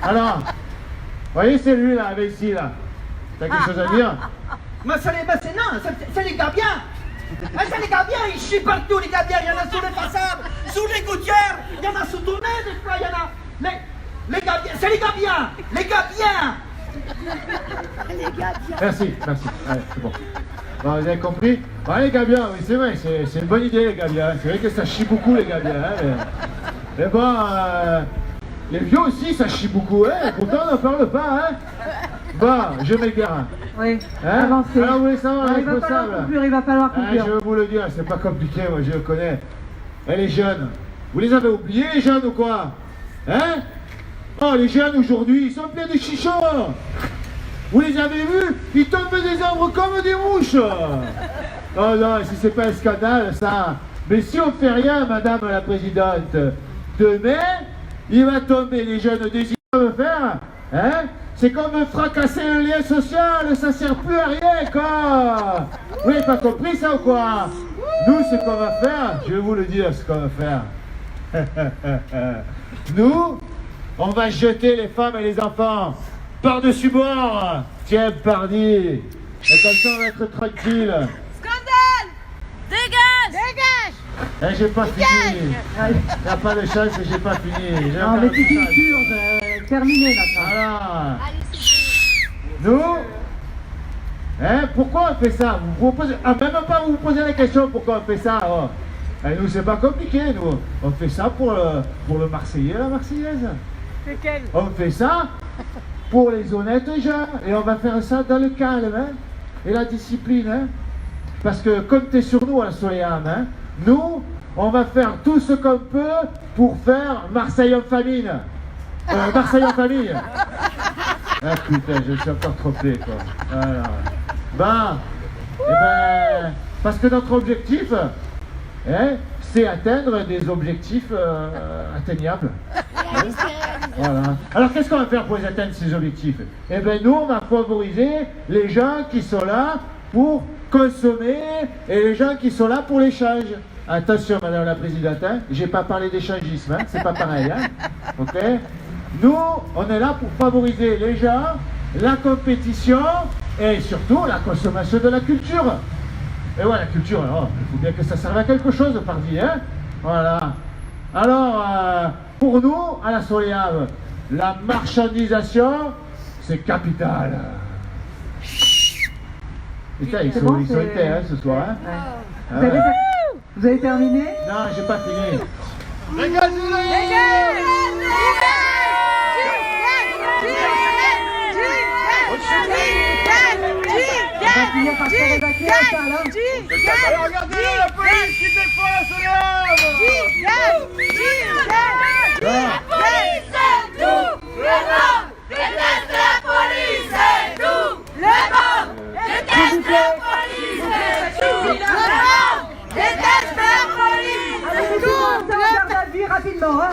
Speaker 3: Alors, vous voyez, c'est lui, là, avec ici, là. T'as quelque chose à dire?
Speaker 10: Mais c'est les gabiens. C'est les gabiens, ils chient partout, les gabiens. Il y en a sous les façades, sous les gouttières, il y en a sous ton nez, des fois, il y en a. Les gabiens, c'est les gabiens. Les gabiens.
Speaker 3: Merci. Allez, c'est bon. Bon, vous avez compris? Bon, les gabiens, oui, c'est vrai, c'est une bonne idée, les gabiens. C'est vrai que ça chie beaucoup, les gabiens. Hein, mais bon, les vieux aussi, ça chie beaucoup. Hein, pourtant, on n'en parle pas. Hein. Bon, je m'égare.
Speaker 2: Oui,
Speaker 3: hein?
Speaker 2: avancez.
Speaker 3: Alors, vous voulez savoir le
Speaker 2: il va falloir
Speaker 3: responsable?
Speaker 2: conclure, il va falloir conclure.
Speaker 3: Je vais vous le dire, c'est pas compliqué, moi, je le connais. Et les jeunes, vous les avez oubliés, les jeunes, ou quoi? Hein? Oh, les jeunes aujourd'hui, ils sont pleins de chichons. Vous les avez vus? Ils tombent des arbres comme des mouches. Oh non, si c'est pas un scandale, ça. Mais si on fait rien, madame la présidente, demain, il va tomber les jeunes des îles faire. Hein? C'est comme fracasser le lien social, ça sert plus à rien, quoi. Vous n'avez pas compris ça ou quoi? Nous, ce qu'on va faire, je vais vous le dire, ce qu'on va faire. Nous, on va jeter les femmes et les enfants par-dessus bord. Tiens, pardi. Et comme ça, on va être tranquille.
Speaker 9: Scandale! Dégage!
Speaker 3: J'ai pas fini. Il n'y a pas de chance, j'ai pas fini.
Speaker 2: Non, mais c'est culture, terminé maintenant.
Speaker 3: Voilà. Nous, hein, pourquoi on fait ça? Vous posez, même pas vous posez la question pourquoi on fait ça. Oh. Et nous, c'est pas compliqué, nous. On fait ça pour le Marseillais et la Marseillaise. On fait ça pour les honnêtes gens. Et on va faire ça dans le calme, hein, et la discipline. Hein. Parce que comptez sur nous à la Soléam. Hein. Nous, on va faire tout ce qu'on peut pour faire Marseille en famine. Marseille en famille. Ah putain, je suis encore trompé, quoi. Voilà. Ben, parce que notre objectif, hein, c'est atteindre des objectifs atteignables. Voilà. Alors qu'est-ce qu'on va faire pour atteindre ces objectifs? Eh bien nous, on va favoriser les gens qui sont là pour consommer et les gens qui sont là pour l'échange. Attention, Madame la Présidente, hein, j'ai pas parlé d'échangisme, hein, c'est pas pareil. Hein, ok? Nous, on est là pour favoriser les gens, la compétition et surtout la consommation de la culture. Et ouais, la culture, alors, il faut bien que ça serve à quelque chose, pardi, hein? Voilà. Alors, pour nous, à la Soleave, la marchandisation, c'est capital. Putain, ils sont éteints, hein, ce soir, hein?
Speaker 2: Ouais. Vous avez terminé?
Speaker 3: Non, j'ai pas fini.
Speaker 10: Regardez la police qui défend la Soleave.
Speaker 7: La police, c'est tout. Le monde déteste la police, c'est tout. Le monde déteste la police, c'est tout. Le monde déteste la police, c'est tout.
Speaker 2: Garde à vue rapidement, hein?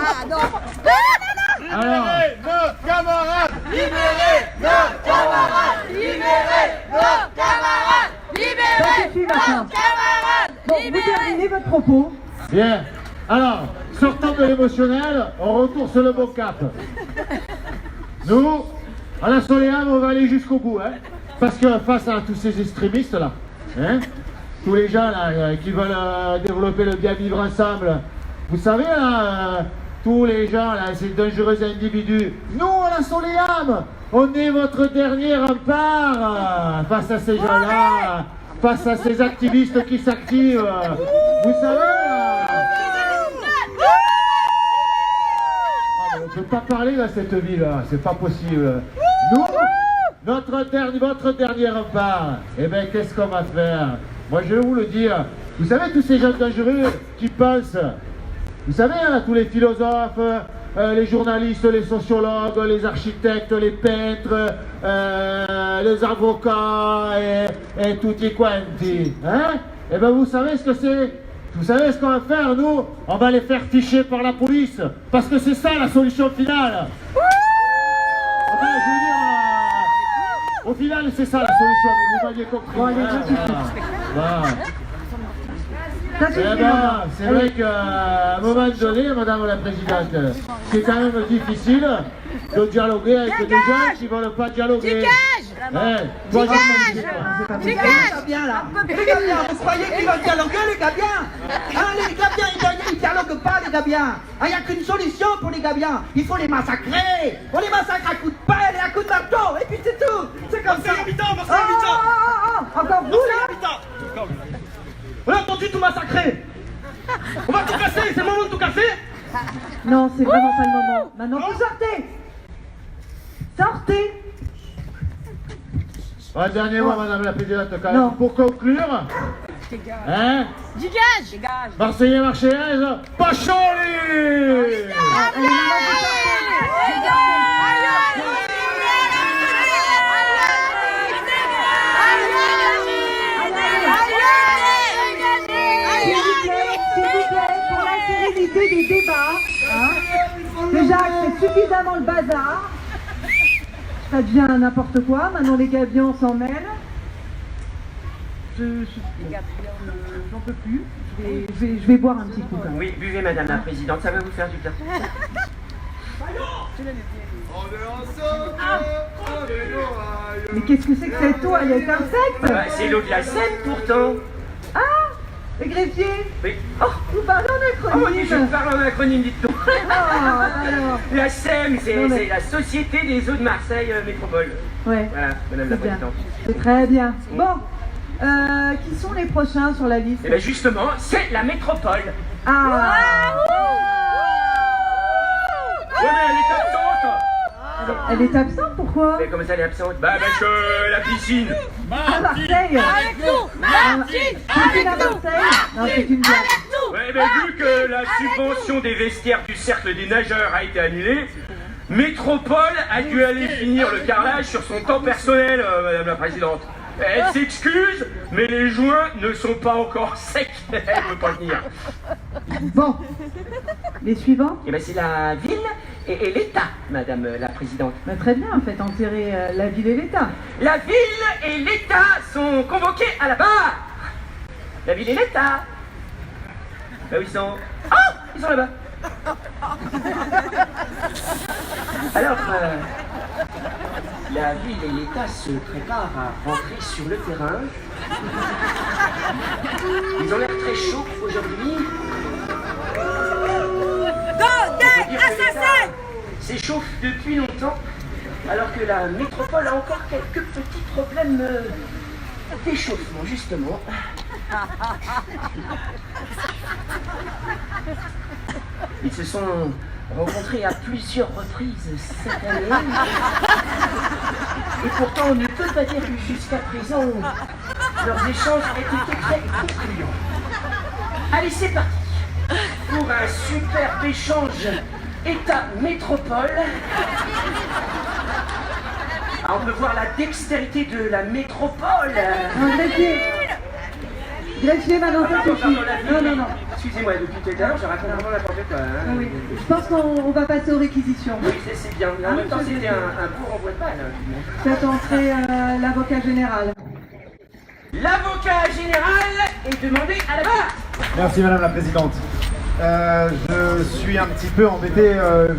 Speaker 3: Alors,
Speaker 10: nos camarades.
Speaker 7: Libérez nos camarades. Libérez nos camarades.
Speaker 2: Ça suffit maintenant. Bon, vous terminez votre propos.
Speaker 3: bien. Alors, sortant de l'émotionnel, on retourne sur le bon cap. Nous, à la Soleave, on va aller jusqu'au bout, hein, parce que face à tous ces extrémistes là, hein, tous les gens là qui veulent développer le bien vivre ensemble, vous savez là, tous les gens là, ces dangereux individus, nous à la Soleave, on est votre dernier rempart face à ces gens-là, face à ces activistes qui s'activent. Vous savez là. On ne peut pas parler dans cette ville, c'est pas possible. Nous, votre dernier rempart, eh bien, qu'est-ce qu'on va faire? Moi, je vais vous le dire. Vous savez, tous ces gens dangereux qui pensent, vous savez, hein, tous les philosophes, les journalistes, les sociologues, les architectes, les peintres, les avocats et tutti quanti, hein? Eh bien, vous savez ce que c'est? Vous savez ce qu'on va faire, nous? On va les faire ficher par la police, parce que c'est ça la solution finale. Enfin, je veux dire, au final, c'est ça la solution, mais vous m'aviez compris.
Speaker 2: Bon, allez, ça suffit.
Speaker 3: Voilà.
Speaker 2: Ça suffit,
Speaker 3: Eh ben,
Speaker 2: maintenant.
Speaker 3: c'est vrai qu'à un moment donné, Madame la Présidente, c'est quand même difficile de dialoguer avec des gens qui ne veulent pas dialoguer. Toi,
Speaker 10: Les Gabiens là. Les Gabiens, vous croyez qu'ils vont dialoguer les Gabiens? Hein, les Gabiens, ils dialoguent pas les Gabiens. Il n'y a qu'une solution pour les Gabiens. Il faut les massacrer. On les massacre à coups de pelle et à coups de marteau. Et puis c'est tout. C'est comme ça.
Speaker 2: Encore vous là?
Speaker 10: On a entendu tout massacrer. On va tout casser. C'est le moment de tout casser.
Speaker 2: Non, c'est vraiment pas le moment. Maintenant, vous sortez. Sortez.
Speaker 3: Un dernier mot, Madame la Présidente, quand
Speaker 2: Non.
Speaker 3: même, pour conclure. Hein?
Speaker 7: Dégage.
Speaker 3: Marseillais, Marseillaise, Pacholi!
Speaker 2: Allez, maintenant, vous S'il vous plaît, pour la sérénité des débats, hein, déjà que c'est suffisamment le bazar, ça devient n'importe quoi, maintenant les gabions s'en mêlent. J'en peux plus, je vais boire un petit coup quand même.
Speaker 5: Oui, buvez, Madame la Présidente, ça va vous faire du bien.
Speaker 2: Mais qu'est-ce que c'est que cette eau? Elle est insecte?
Speaker 5: Bah, c'est l'eau de la Seine, pourtant.
Speaker 2: Ah, le greffier,
Speaker 5: Oui.
Speaker 2: vous parlez en
Speaker 5: Oh mon Dieu,
Speaker 2: acronyme.
Speaker 5: je parle en acronyme, dites-donc.
Speaker 2: Ah, alors.
Speaker 5: La SEM, c'est
Speaker 2: Non, mais-
Speaker 5: c'est la Société des eaux de Marseille Métropole.
Speaker 2: Ouais,
Speaker 5: Voilà, Madame la
Speaker 2: c'est bien.
Speaker 5: Présidente.
Speaker 2: C'est très bien. Bon, qui sont les prochains sur la liste?
Speaker 5: Et bien justement, c'est la métropole.
Speaker 2: Ah,
Speaker 5: Ouais, mais elle est absente.
Speaker 2: elle est absente, pourquoi?
Speaker 5: Mais comment ça, elle est absente? Bah, parce que la piscine.
Speaker 2: À Marseille. Martine, à Marseille. Non, c'est une blague.
Speaker 5: Ouais, mais vu que la subvention des vestiaires du cercle des nageurs a été annulée, Métropole a dû aller finir le carrelage sur son temps personnel, Madame la Présidente. Elle s'excuse, mais les joints ne sont pas encore secs. Elle ne veut pas venir.
Speaker 2: Bon, les suivants?
Speaker 5: Et ben c'est la ville et l'État, Madame la Présidente.
Speaker 2: Bah, très bien, faites enterrer la ville et l'État.
Speaker 5: La ville et l'État sont convoqués à la barre. La ville et l'État. Là où ils sont... Oh, ils sont là-bas. Alors, la ville et l'État se préparent à rentrer sur le terrain. Ils ont l'air très chauds aujourd'hui. S'échauffe depuis longtemps, alors que la métropole a encore quelques petits problèmes d'échauffement, justement. Ils se sont rencontrés à plusieurs reprises cette année. Et pourtant, on ne peut pas dire que jusqu'à présent, leurs échanges étaient très concluants. Allez, c'est parti pour un superbe échange État-métropole. Ah, on peut voir la dextérité de la métropole.
Speaker 2: Greffier, maintenant ça suffit. Non.
Speaker 5: Excusez-moi, depuis tout à l'heure, je raconte vraiment n'importe quoi. Hein.
Speaker 2: Oui. Je pense qu'on va passer aux réquisitions.
Speaker 5: Oui, c'est bien. En même temps, c'était un court envoi de balle.
Speaker 2: Faites entrer l'avocat général.
Speaker 5: L'avocat général est demandé à la barre.
Speaker 3: Merci Madame la Présidente. Je suis un petit peu embêté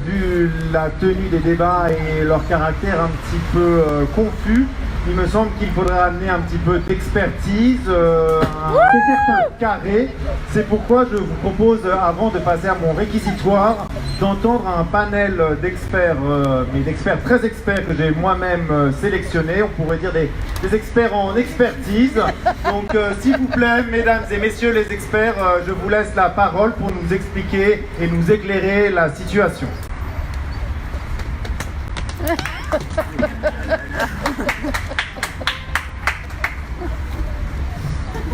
Speaker 3: vu la tenue des débats et leur caractère un petit peu confus. Il me semble qu'il faudrait amener un petit peu d'expertise, un carré. C'est pourquoi je vous propose, avant de passer à mon réquisitoire, d'entendre un panel d'experts, mais d'experts très experts que j'ai moi-même sélectionnés. On pourrait dire des experts en expertise. Donc s'il vous plaît, mesdames et messieurs les experts, je vous laisse la parole pour nous expliquer et nous éclairer la situation.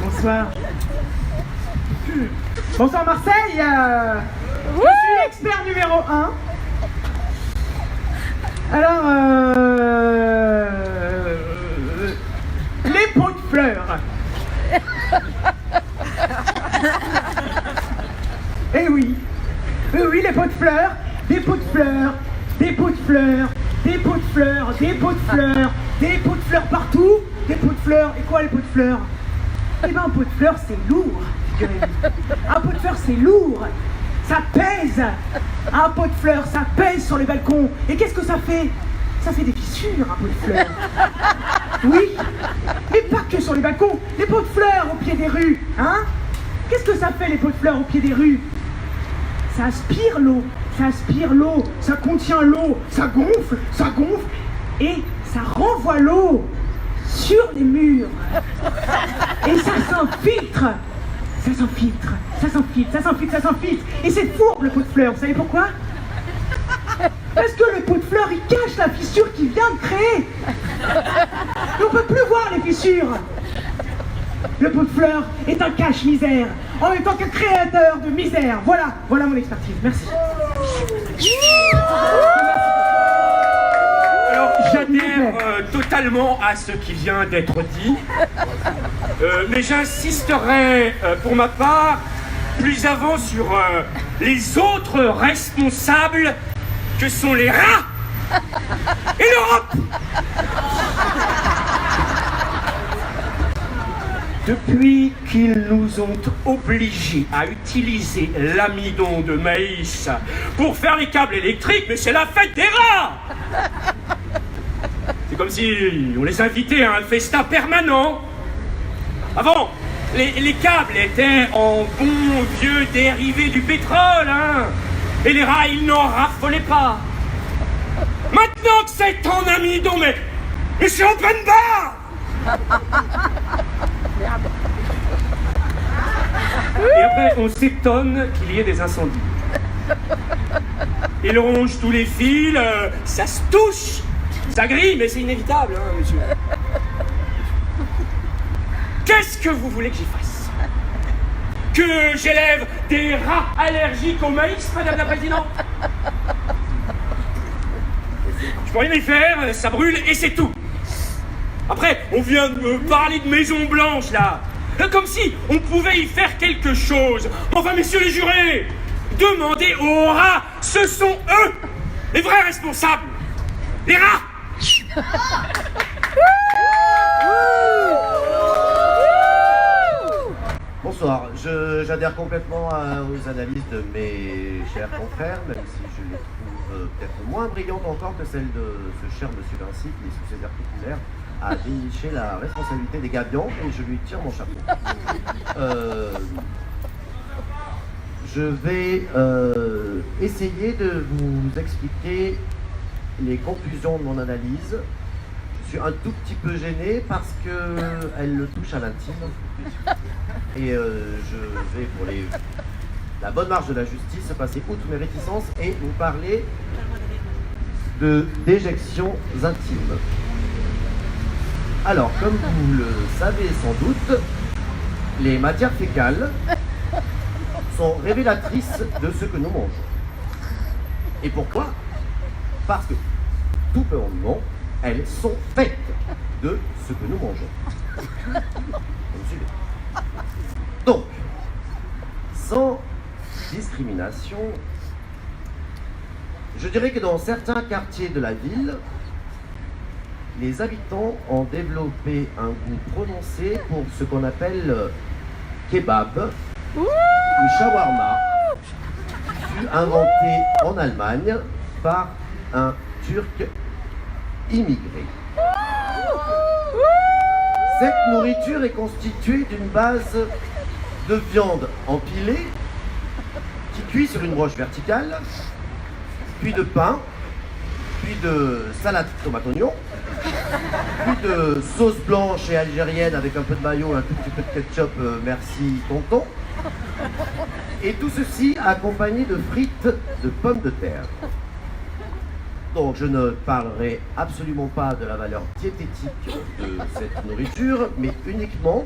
Speaker 2: Bonsoir. Bonsoir Marseille. Je suis expert numéro 1. Alors, les pots de fleurs. Eh oui, les pots de fleurs, des pots de fleurs, des pots de fleurs, des pots de fleurs, des pots de fleurs, des pots de fleurs partout, des pots de fleurs. Et quoi les pots de fleurs? Eh ben un pot de fleurs c'est lourd, figurez-vous. Un pot de fleurs c'est lourd, ça pèse. Un pot de fleurs ça pèse sur les balcons. Et qu'est-ce que ça fait? Ça fait des fissures, un pot de fleurs. Oui, mais pas que sur les balcons, les pots de fleurs au pied des rues, hein? Qu'est-ce que ça fait les pots de fleurs au pied des rues? Ça aspire l'eau, ça contient l'eau, ça gonfle, et ça renvoie l'eau sur les murs. Et ça s'infiltre. Et c'est fourbe le pot de fleurs, vous savez pourquoi? Parce que le pot de fleurs, il cache la fissure qu'il vient de créer. Et on peut plus voir les fissures. Le pot de fleurs est un cache-misère, en même temps qu'un créateur de misère. Voilà mon expertise. Merci.
Speaker 1: Alors, j'adhère totalement à ce qui vient d'être dit, mais j'insisterai pour ma part plus avant sur les autres responsables que sont les rats et l'Europe. Depuis qu'ils nous ont obligés à utiliser l'amidon de maïs pour faire les câbles électriques, mais c'est la fête des rats! C'est comme si on les invitait à un festin permanent. Avant, les câbles étaient en bons vieux dérivés du pétrole, hein, et les rats, ils n'en raffolaient pas. Maintenant que c'est en amidon, mais c'est open bar! Et après, on s'étonne qu'il y ait des incendies. Il ronge tous les fils, ça se touche, ça grille, mais c'est inévitable, hein, monsieur. Qu'est-ce que vous voulez que j'y fasse? Que j'élève des rats allergiques au maïs, Madame la Présidente? Je peux rien y faire, ça brûle et c'est tout. Après, on vient de me parler de Maison Blanche, là. Comme si on pouvait y faire quelque chose. Enfin, messieurs les jurés, demandez aux rats, ce sont eux Les vrais responsables, les rats.
Speaker 6: Bonsoir, j'adhère complètement aux analyses de mes chers confrères, même si je les trouve peut-être moins brillantes encore que celles de ce cher monsieur Vinci qui, sous ses articulaires, a déniché la responsabilité des gabions et je lui tire mon chapeau. Je vais essayer de vous expliquer les conclusions de mon analyse. Je suis un tout petit peu gêné parce qu'elle le touche à l'intime. Et je vais, pour la bonne marche de la justice, passer outre mes réticences et vous parler de déjections intimes. Alors, comme vous le savez sans doute, les matières fécales sont révélatrices de ce que nous mangeons. Et pourquoi? Parce que, tout bonnement, elles sont faites de ce que nous mangeons. Vous me suivez? Donc, sans discrimination, je dirais que dans certains quartiers de la ville, les habitants ont développé un goût prononcé pour ce qu'on appelle kebab ou shawarma, fut inventé en Allemagne par un Turc immigré. Cette nourriture est constituée d'une base de viande empilée qui cuit sur une broche verticale, puis de pain, puis de salade tomate-oignon, puis de sauce blanche et algérienne avec un peu de mayo, un tout petit peu de ketchup, merci tonton, et tout ceci accompagné de frites de pommes de terre. Donc je ne parlerai absolument pas de la valeur diététique de cette nourriture, mais uniquement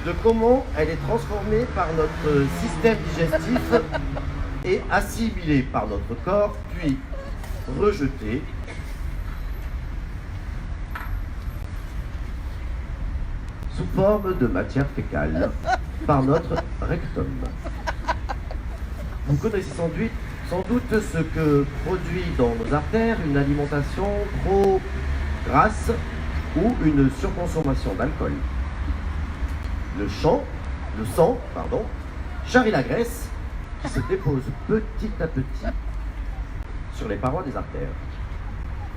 Speaker 6: de comment elle est transformée par notre système digestif et assimilée par notre corps, puis rejetée sous forme de matière fécale par notre rectum. Vous connaissez sans doute ce que produit dans nos artères une alimentation trop grasse ou une surconsommation d'alcool. Le sang, charrie la graisse qui se dépose petit à petit sur les parois des artères.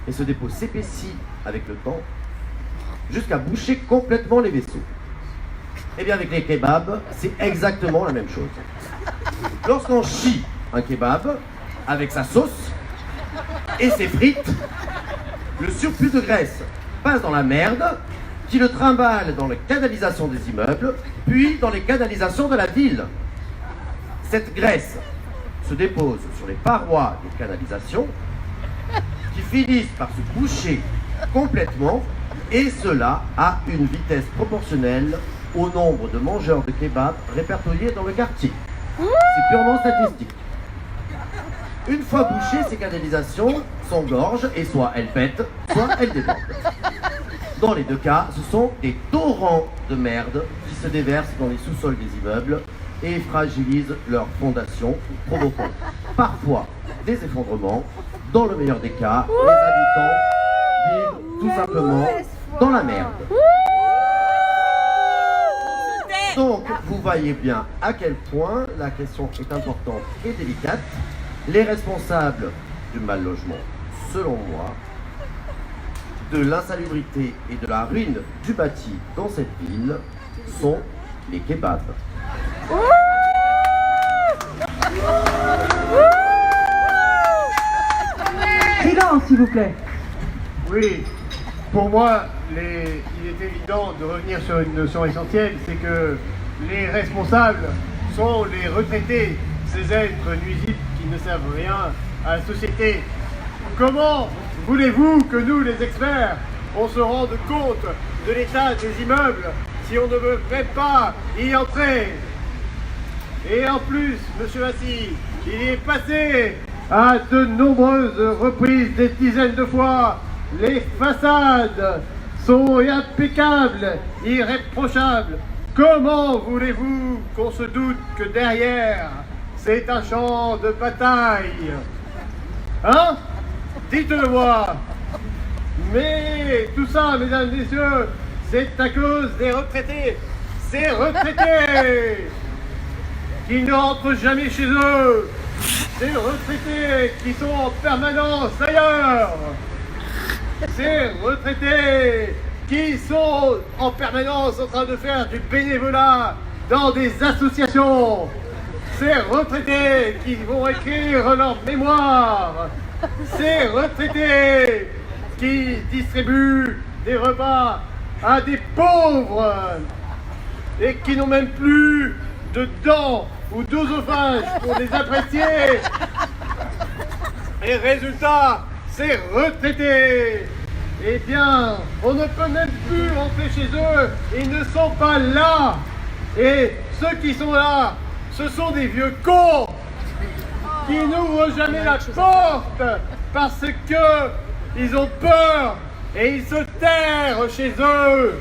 Speaker 6: Et ce dépôt s'épaissit avec le temps jusqu'à boucher complètement les vaisseaux. Et bien avec les kebabs, c'est exactement la même chose. Lorsqu'on chie un kebab avec sa sauce et ses frites, le surplus de graisse passe dans la merde qui le trimballe dans les canalisations des immeubles, puis dans les canalisations de la ville. Cette graisse se dépose sur les parois des canalisations qui finissent par se boucher complètement, et cela à une vitesse proportionnelle au nombre de mangeurs de kebab répertoriés dans le quartier. C'est purement statistique. Une fois bouchées, ces canalisations s'engorgent et soit elles pètent, soit elles débordent. Dans les deux cas, ce sont des torrents de merde qui se déversent dans les sous-sols des immeubles et fragilisent leurs fondations, provoquant parfois des effondrements. Dans le meilleur des cas, les habitants vivent tout simplement dans la merde. Donc, vous voyez bien à quel point la question est importante et délicate. Les responsables du mal logement, selon moi, de l'insalubrité et de la ruine du bâti dans cette ville sont les kebabs.
Speaker 2: Silence, s'il vous plaît.
Speaker 3: Oui, pour moi, il est évident de revenir sur une notion essentielle, c'est que les responsables sont les retraités, ces êtres nuisibles qui ne servent rien à la société. Comment voulez-vous que nous, les experts, on se rende compte de l'état des immeubles si on ne veut même pas y entrer? Et en plus, monsieur Massy, il y est passé à de nombreuses reprises, des dizaines de fois. Les façades sont impeccables, irréprochables. Comment voulez-vous qu'on se doute que derrière, c'est un champ de bataille?
Speaker 6: Hein? Dites-le-moi. Mais tout ça, mesdames et messieurs, c'est à cause des retraités. Ces retraités qui ne rentrent jamais chez eux. Ces retraités qui sont en permanence ailleurs. Ces retraités qui sont en permanence en train de faire du bénévolat dans des associations. Ces retraités qui vont écrire leurs mémoires. Ces retraités qui distribuent des repas à des pauvres et qui n'ont même plus de dents ou d'œsophage pour les apprécier. Et résultat, ces retraités, eh bien, on ne peut même plus rentrer chez eux, ils ne sont pas là. Et ceux qui sont là, ce sont des vieux cons qui n'ouvrent jamais la porte parce que ils ont peur et ils se terrent chez eux.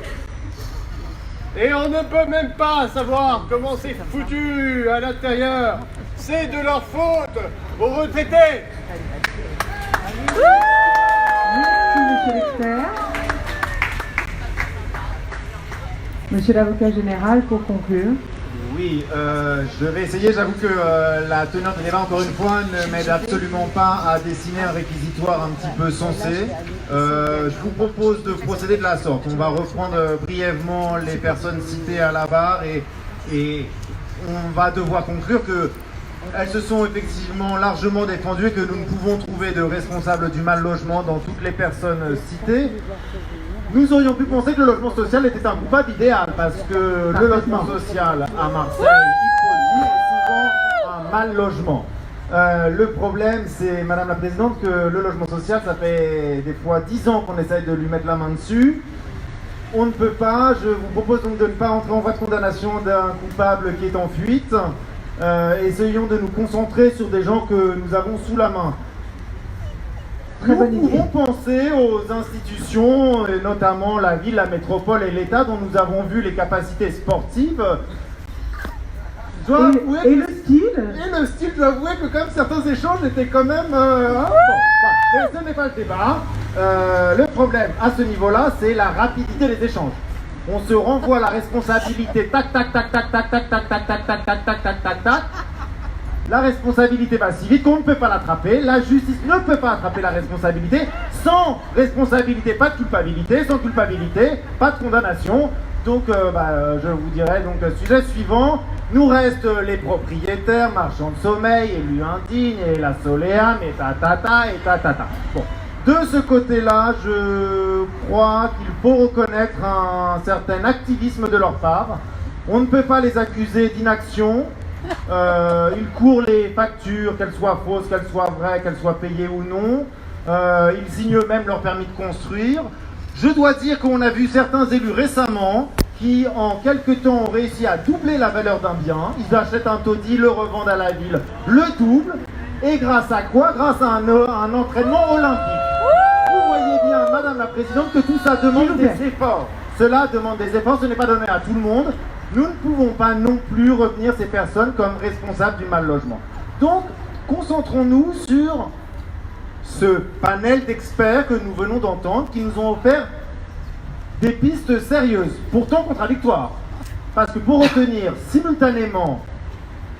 Speaker 6: Et on ne peut même pas savoir comment c'est foutu à l'intérieur. C'est de leur faute aux retraités.
Speaker 2: Merci, monsieur l'expert. Monsieur l'avocat général, pour conclure.
Speaker 11: Oui, je vais essayer. J'avoue que la teneur de débat, encore une fois, ne m'aide absolument pas à dessiner un réquisitoire un petit peu sensé. Je vous propose de procéder de la sorte. On va reprendre brièvement les personnes citées à la barre et on va devoir conclure qu'elles se sont effectivement largement défendues et que nous ne pouvons trouver de responsables du mal logement dans toutes les personnes citées. Nous aurions pu penser que le logement social était un coupable idéal parce que le logement social à Marseille, il faut le dire, est souvent un mal logement. Le problème, c'est, Madame la Présidente, que le logement social, ça fait des fois 10 ans qu'on essaye de lui mettre la main dessus. On ne peut pas, je vous propose donc de ne pas entrer en voie de condamnation d'un coupable qui est en fuite. Essayons de nous concentrer sur des gens que nous avons sous la main. Nous pouvons penser aux institutions, et notamment la ville, la métropole et l'État, dont nous avons vu les capacités sportives.
Speaker 2: Et le style.
Speaker 11: Et le style, je dois avouer que comme certains échanges étaient quand même... mais ce n'est pas le débat. Le problème à ce niveau-là, c'est la rapidité des échanges. On se renvoie la responsabilité, tac, tac, tac, tac, tac, tac, tac, tac, tac, tac, tac, tac, tac, tac, tac. La responsabilité va si vite qu'on ne peut pas l'attraper. La justice ne peut pas attraper la responsabilité. Sans responsabilité, pas de culpabilité. Sans culpabilité, pas de condamnation. Donc, je vous dirai, donc, sujet suivant. Nous restent les propriétaires, marchands de sommeil, élus indignes, et la Soléam, et ta. Bon. De ce côté-là, je crois qu'il faut reconnaître un certain activisme de leur part. On ne peut pas les accuser d'inaction. Ils courent les factures, qu'elles soient fausses, qu'elles soient vraies, qu'elles soient payées ou non. Ils signent eux-mêmes leur permis de construire. Je dois dire qu'on a vu certains élus récemment qui, en quelques temps, ont réussi à doubler la valeur d'un bien. Ils achètent un taudis, le revendent à la ville, le double. Et grâce à quoi? Grâce à un entraînement olympique. Vous voyez bien, Madame la Présidente, que tout ça demande des efforts. Cela demande des efforts, ce n'est pas donné à tout le monde. Nous ne pouvons pas non plus retenir ces personnes comme responsables du mal logement. Donc, concentrons-nous sur ce panel d'experts que nous venons d'entendre, qui nous ont offert des pistes sérieuses, pourtant contradictoires. Parce que pour retenir simultanément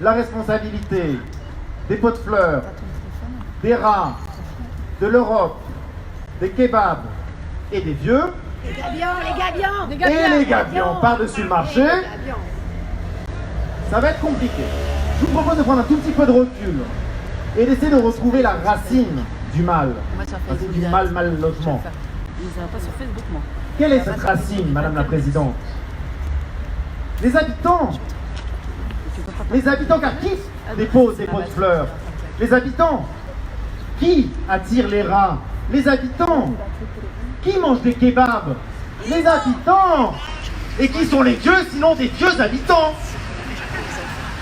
Speaker 11: la responsabilité des pots de fleurs, des rats, de l'Europe, des kebabs et des vieux, et les gabions par-dessus le marché, ça va être compliqué. Je vous propose de prendre un tout petit peu de recul et d'essayer de retrouver la racine du mal, du mal logement. Quelle est cette racine, Madame la Présidente? Les habitants. Les habitants, car qui dépose des pots de fleurs? Les habitants. Qui attire les rats? Les habitants. Qui mange des kebabs? Les habitants. Et qui sont les vieux, sinon des vieux habitants?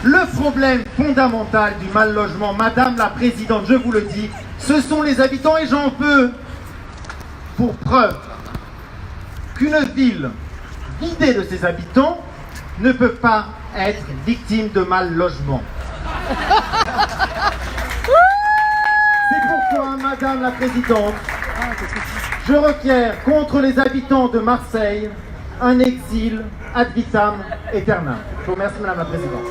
Speaker 11: Le problème fondamental du mal logement, Madame la Présidente, je vous le dis, ce sont les habitants, et j'en veux pour preuve qu'une ville vidée de ses habitants ne peut pas être victime de mal logement. C'est pourquoi, Madame la Présidente, je requiers contre les habitants de Marseille un exil ad vitam aeternam. Je vous remercie, Madame la Présidente.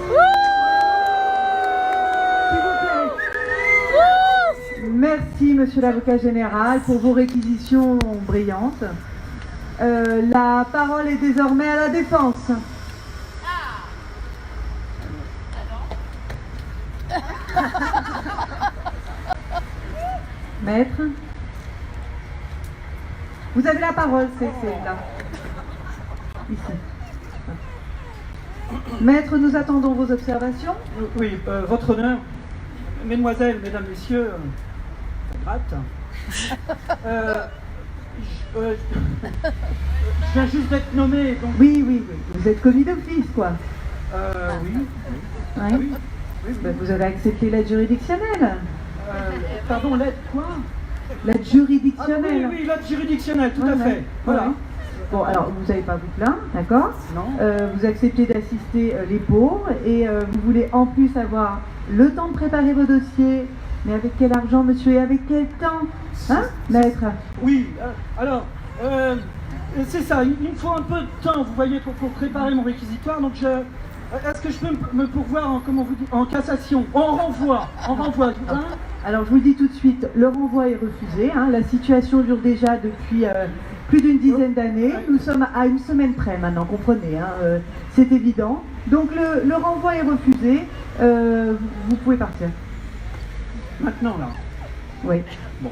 Speaker 2: Merci, Monsieur l'Avocat Général, pour vos réquisitions brillantes. La parole est désormais à la défense. Maître, vous avez la parole, c'est là. Ici. Maître, nous attendons vos observations.
Speaker 10: Oui, votre honneur, mesdemoiselles, mesdames, messieurs, gratte. Je viens juste d'être nommé, donc...
Speaker 2: Oui. Vous êtes commis d'office, quoi.
Speaker 10: Oui.
Speaker 2: Oui. Ben, vous avez accepté l'aide juridictionnelle.
Speaker 10: Pardon, l'aide quoi?
Speaker 2: L'aide juridictionnelle.
Speaker 10: Oui, l'aide juridictionnelle, tout à fait. Voilà.
Speaker 2: Ouais. Bon, alors, vous n'avez pas vous plaindre, d'accord?
Speaker 10: Non.
Speaker 2: Vous acceptez d'assister les pauvres et vous voulez en plus avoir le temps de préparer vos dossiers. Mais avec quel argent, monsieur, et avec quel temps? Hein, maître?
Speaker 10: Oui, alors, c'est ça, il me faut un peu de temps, vous voyez, pour préparer mon réquisitoire, donc est-ce que je peux me pourvoir en, comment vous dites, en cassation, en renvoi, hein?
Speaker 2: Alors, je vous le dis tout de suite, le renvoi est refusé, hein. La situation dure déjà depuis plus d'une dizaine d'années. Nous sommes à une semaine près maintenant, comprenez, hein, c'est évident. Donc, le renvoi est refusé, vous pouvez partir.
Speaker 10: Maintenant, là?
Speaker 2: Oui.
Speaker 10: Bon.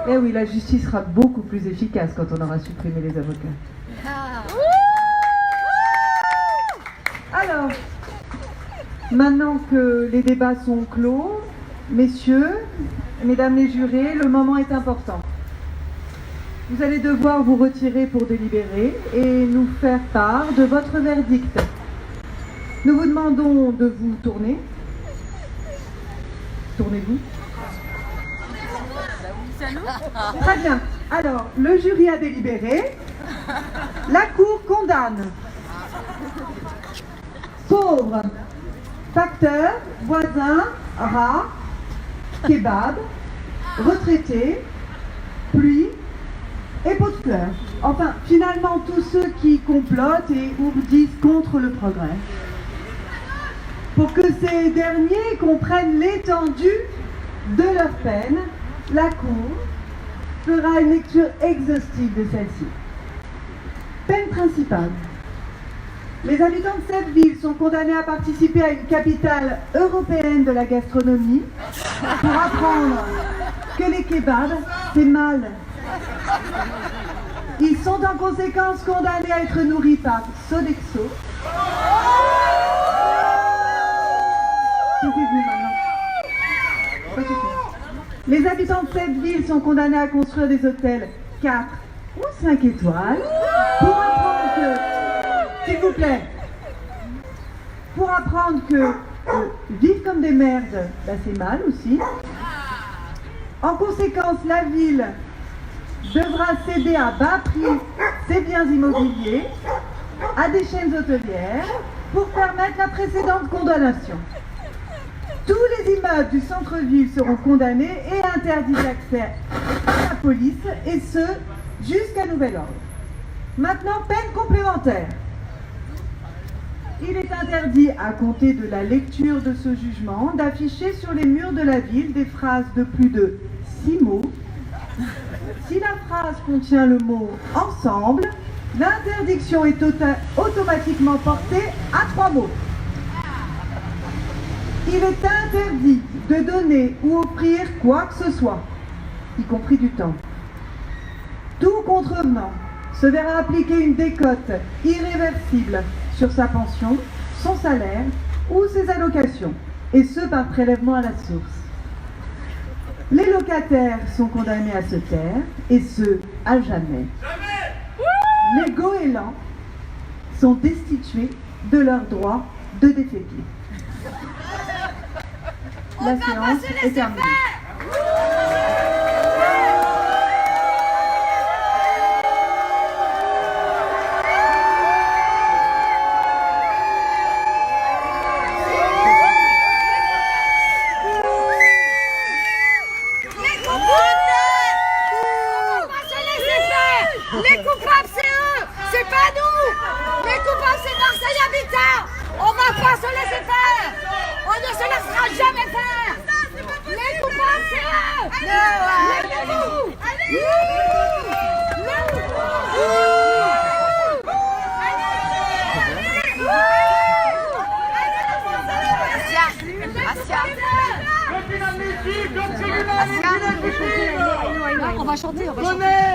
Speaker 2: Eh oui, la justice sera beaucoup plus efficace quand on aura supprimé les avocats. Alors, maintenant que les débats sont clos, messieurs, mesdames les jurés, le moment est important. Vous allez devoir vous retirer pour délibérer et nous faire part de votre verdict. Nous vous demandons de vous tourner. Tournez-vous. Très bien. Alors, le jury a délibéré. La Cour condamne pauvre, facteur, voisin, rat, kebab, retraité, pluie et pot de fleurs. Enfin, finalement, tous ceux qui complotent et ourdissent contre le progrès. Pour que ces derniers comprennent l'étendue de leur peine, la Cour fera une lecture exhaustive de celle-ci. Peine principale. Les habitants de cette ville sont condamnés à participer à une capitale européenne de la gastronomie pour apprendre que les kebabs, c'est mal. Ils sont en conséquence condamnés à être nourris par Sodexo. Taisez-vous maintenant. Pas tout de suite. Les habitants de cette ville sont condamnés à construire des hôtels 4 ou 5 étoiles pour apprendre que, s'il vous plaît, pour apprendre que vivre comme des merdes, bah, c'est mal aussi. En conséquence, la ville devra céder à bas prix ses biens immobiliers à des chaînes hôtelières pour permettre la précédente condamnation. Tous les immeubles du centre-ville seront condamnés et interdits d'accès à la police, et ce, jusqu'à nouvel ordre. Maintenant, peine complémentaire. Il est interdit, à compter de la lecture de ce jugement, d'afficher sur les murs de la ville des phrases de plus de 6 mots. Si la phrase contient le mot « ensemble », l'interdiction est automatiquement portée à 3 mots. Il est interdit de donner ou offrir quoi que ce soit, y compris du temps. Tout contrevenant se verra appliquer une décote irréversible sur sa pension, son salaire ou ses allocations, et ce par prélèvement à la source. Les locataires sont condamnés à se taire, et ce, à jamais. Les goélands sont destitués de leur droit de déféquer. La séance est terminée.
Speaker 9: Les coupables, c'est eux, c'est pas nous. Les coupables, c'est Marseille Habitat. On va pas se laisser faire. On ne se laissera jamais faire. Les coupables, c'est eux. Levez-vous. On va chanter, on va chanter.
Speaker 10: Venez.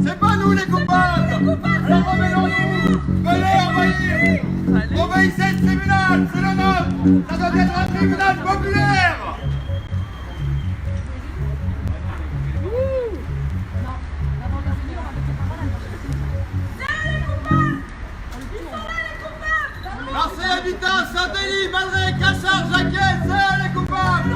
Speaker 6: C'est pas nous les coupables. Alors revenons-nous. Venez envahir. Envahissez ce tribunal, c'est le nôtre. Ça doit être un tribunal populaire. Marseille Habitat, Saint-Denis, Madrid, Cachard, Jacquet, c'est les coupables.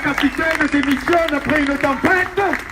Speaker 11: capitaine démissionne après une tempête.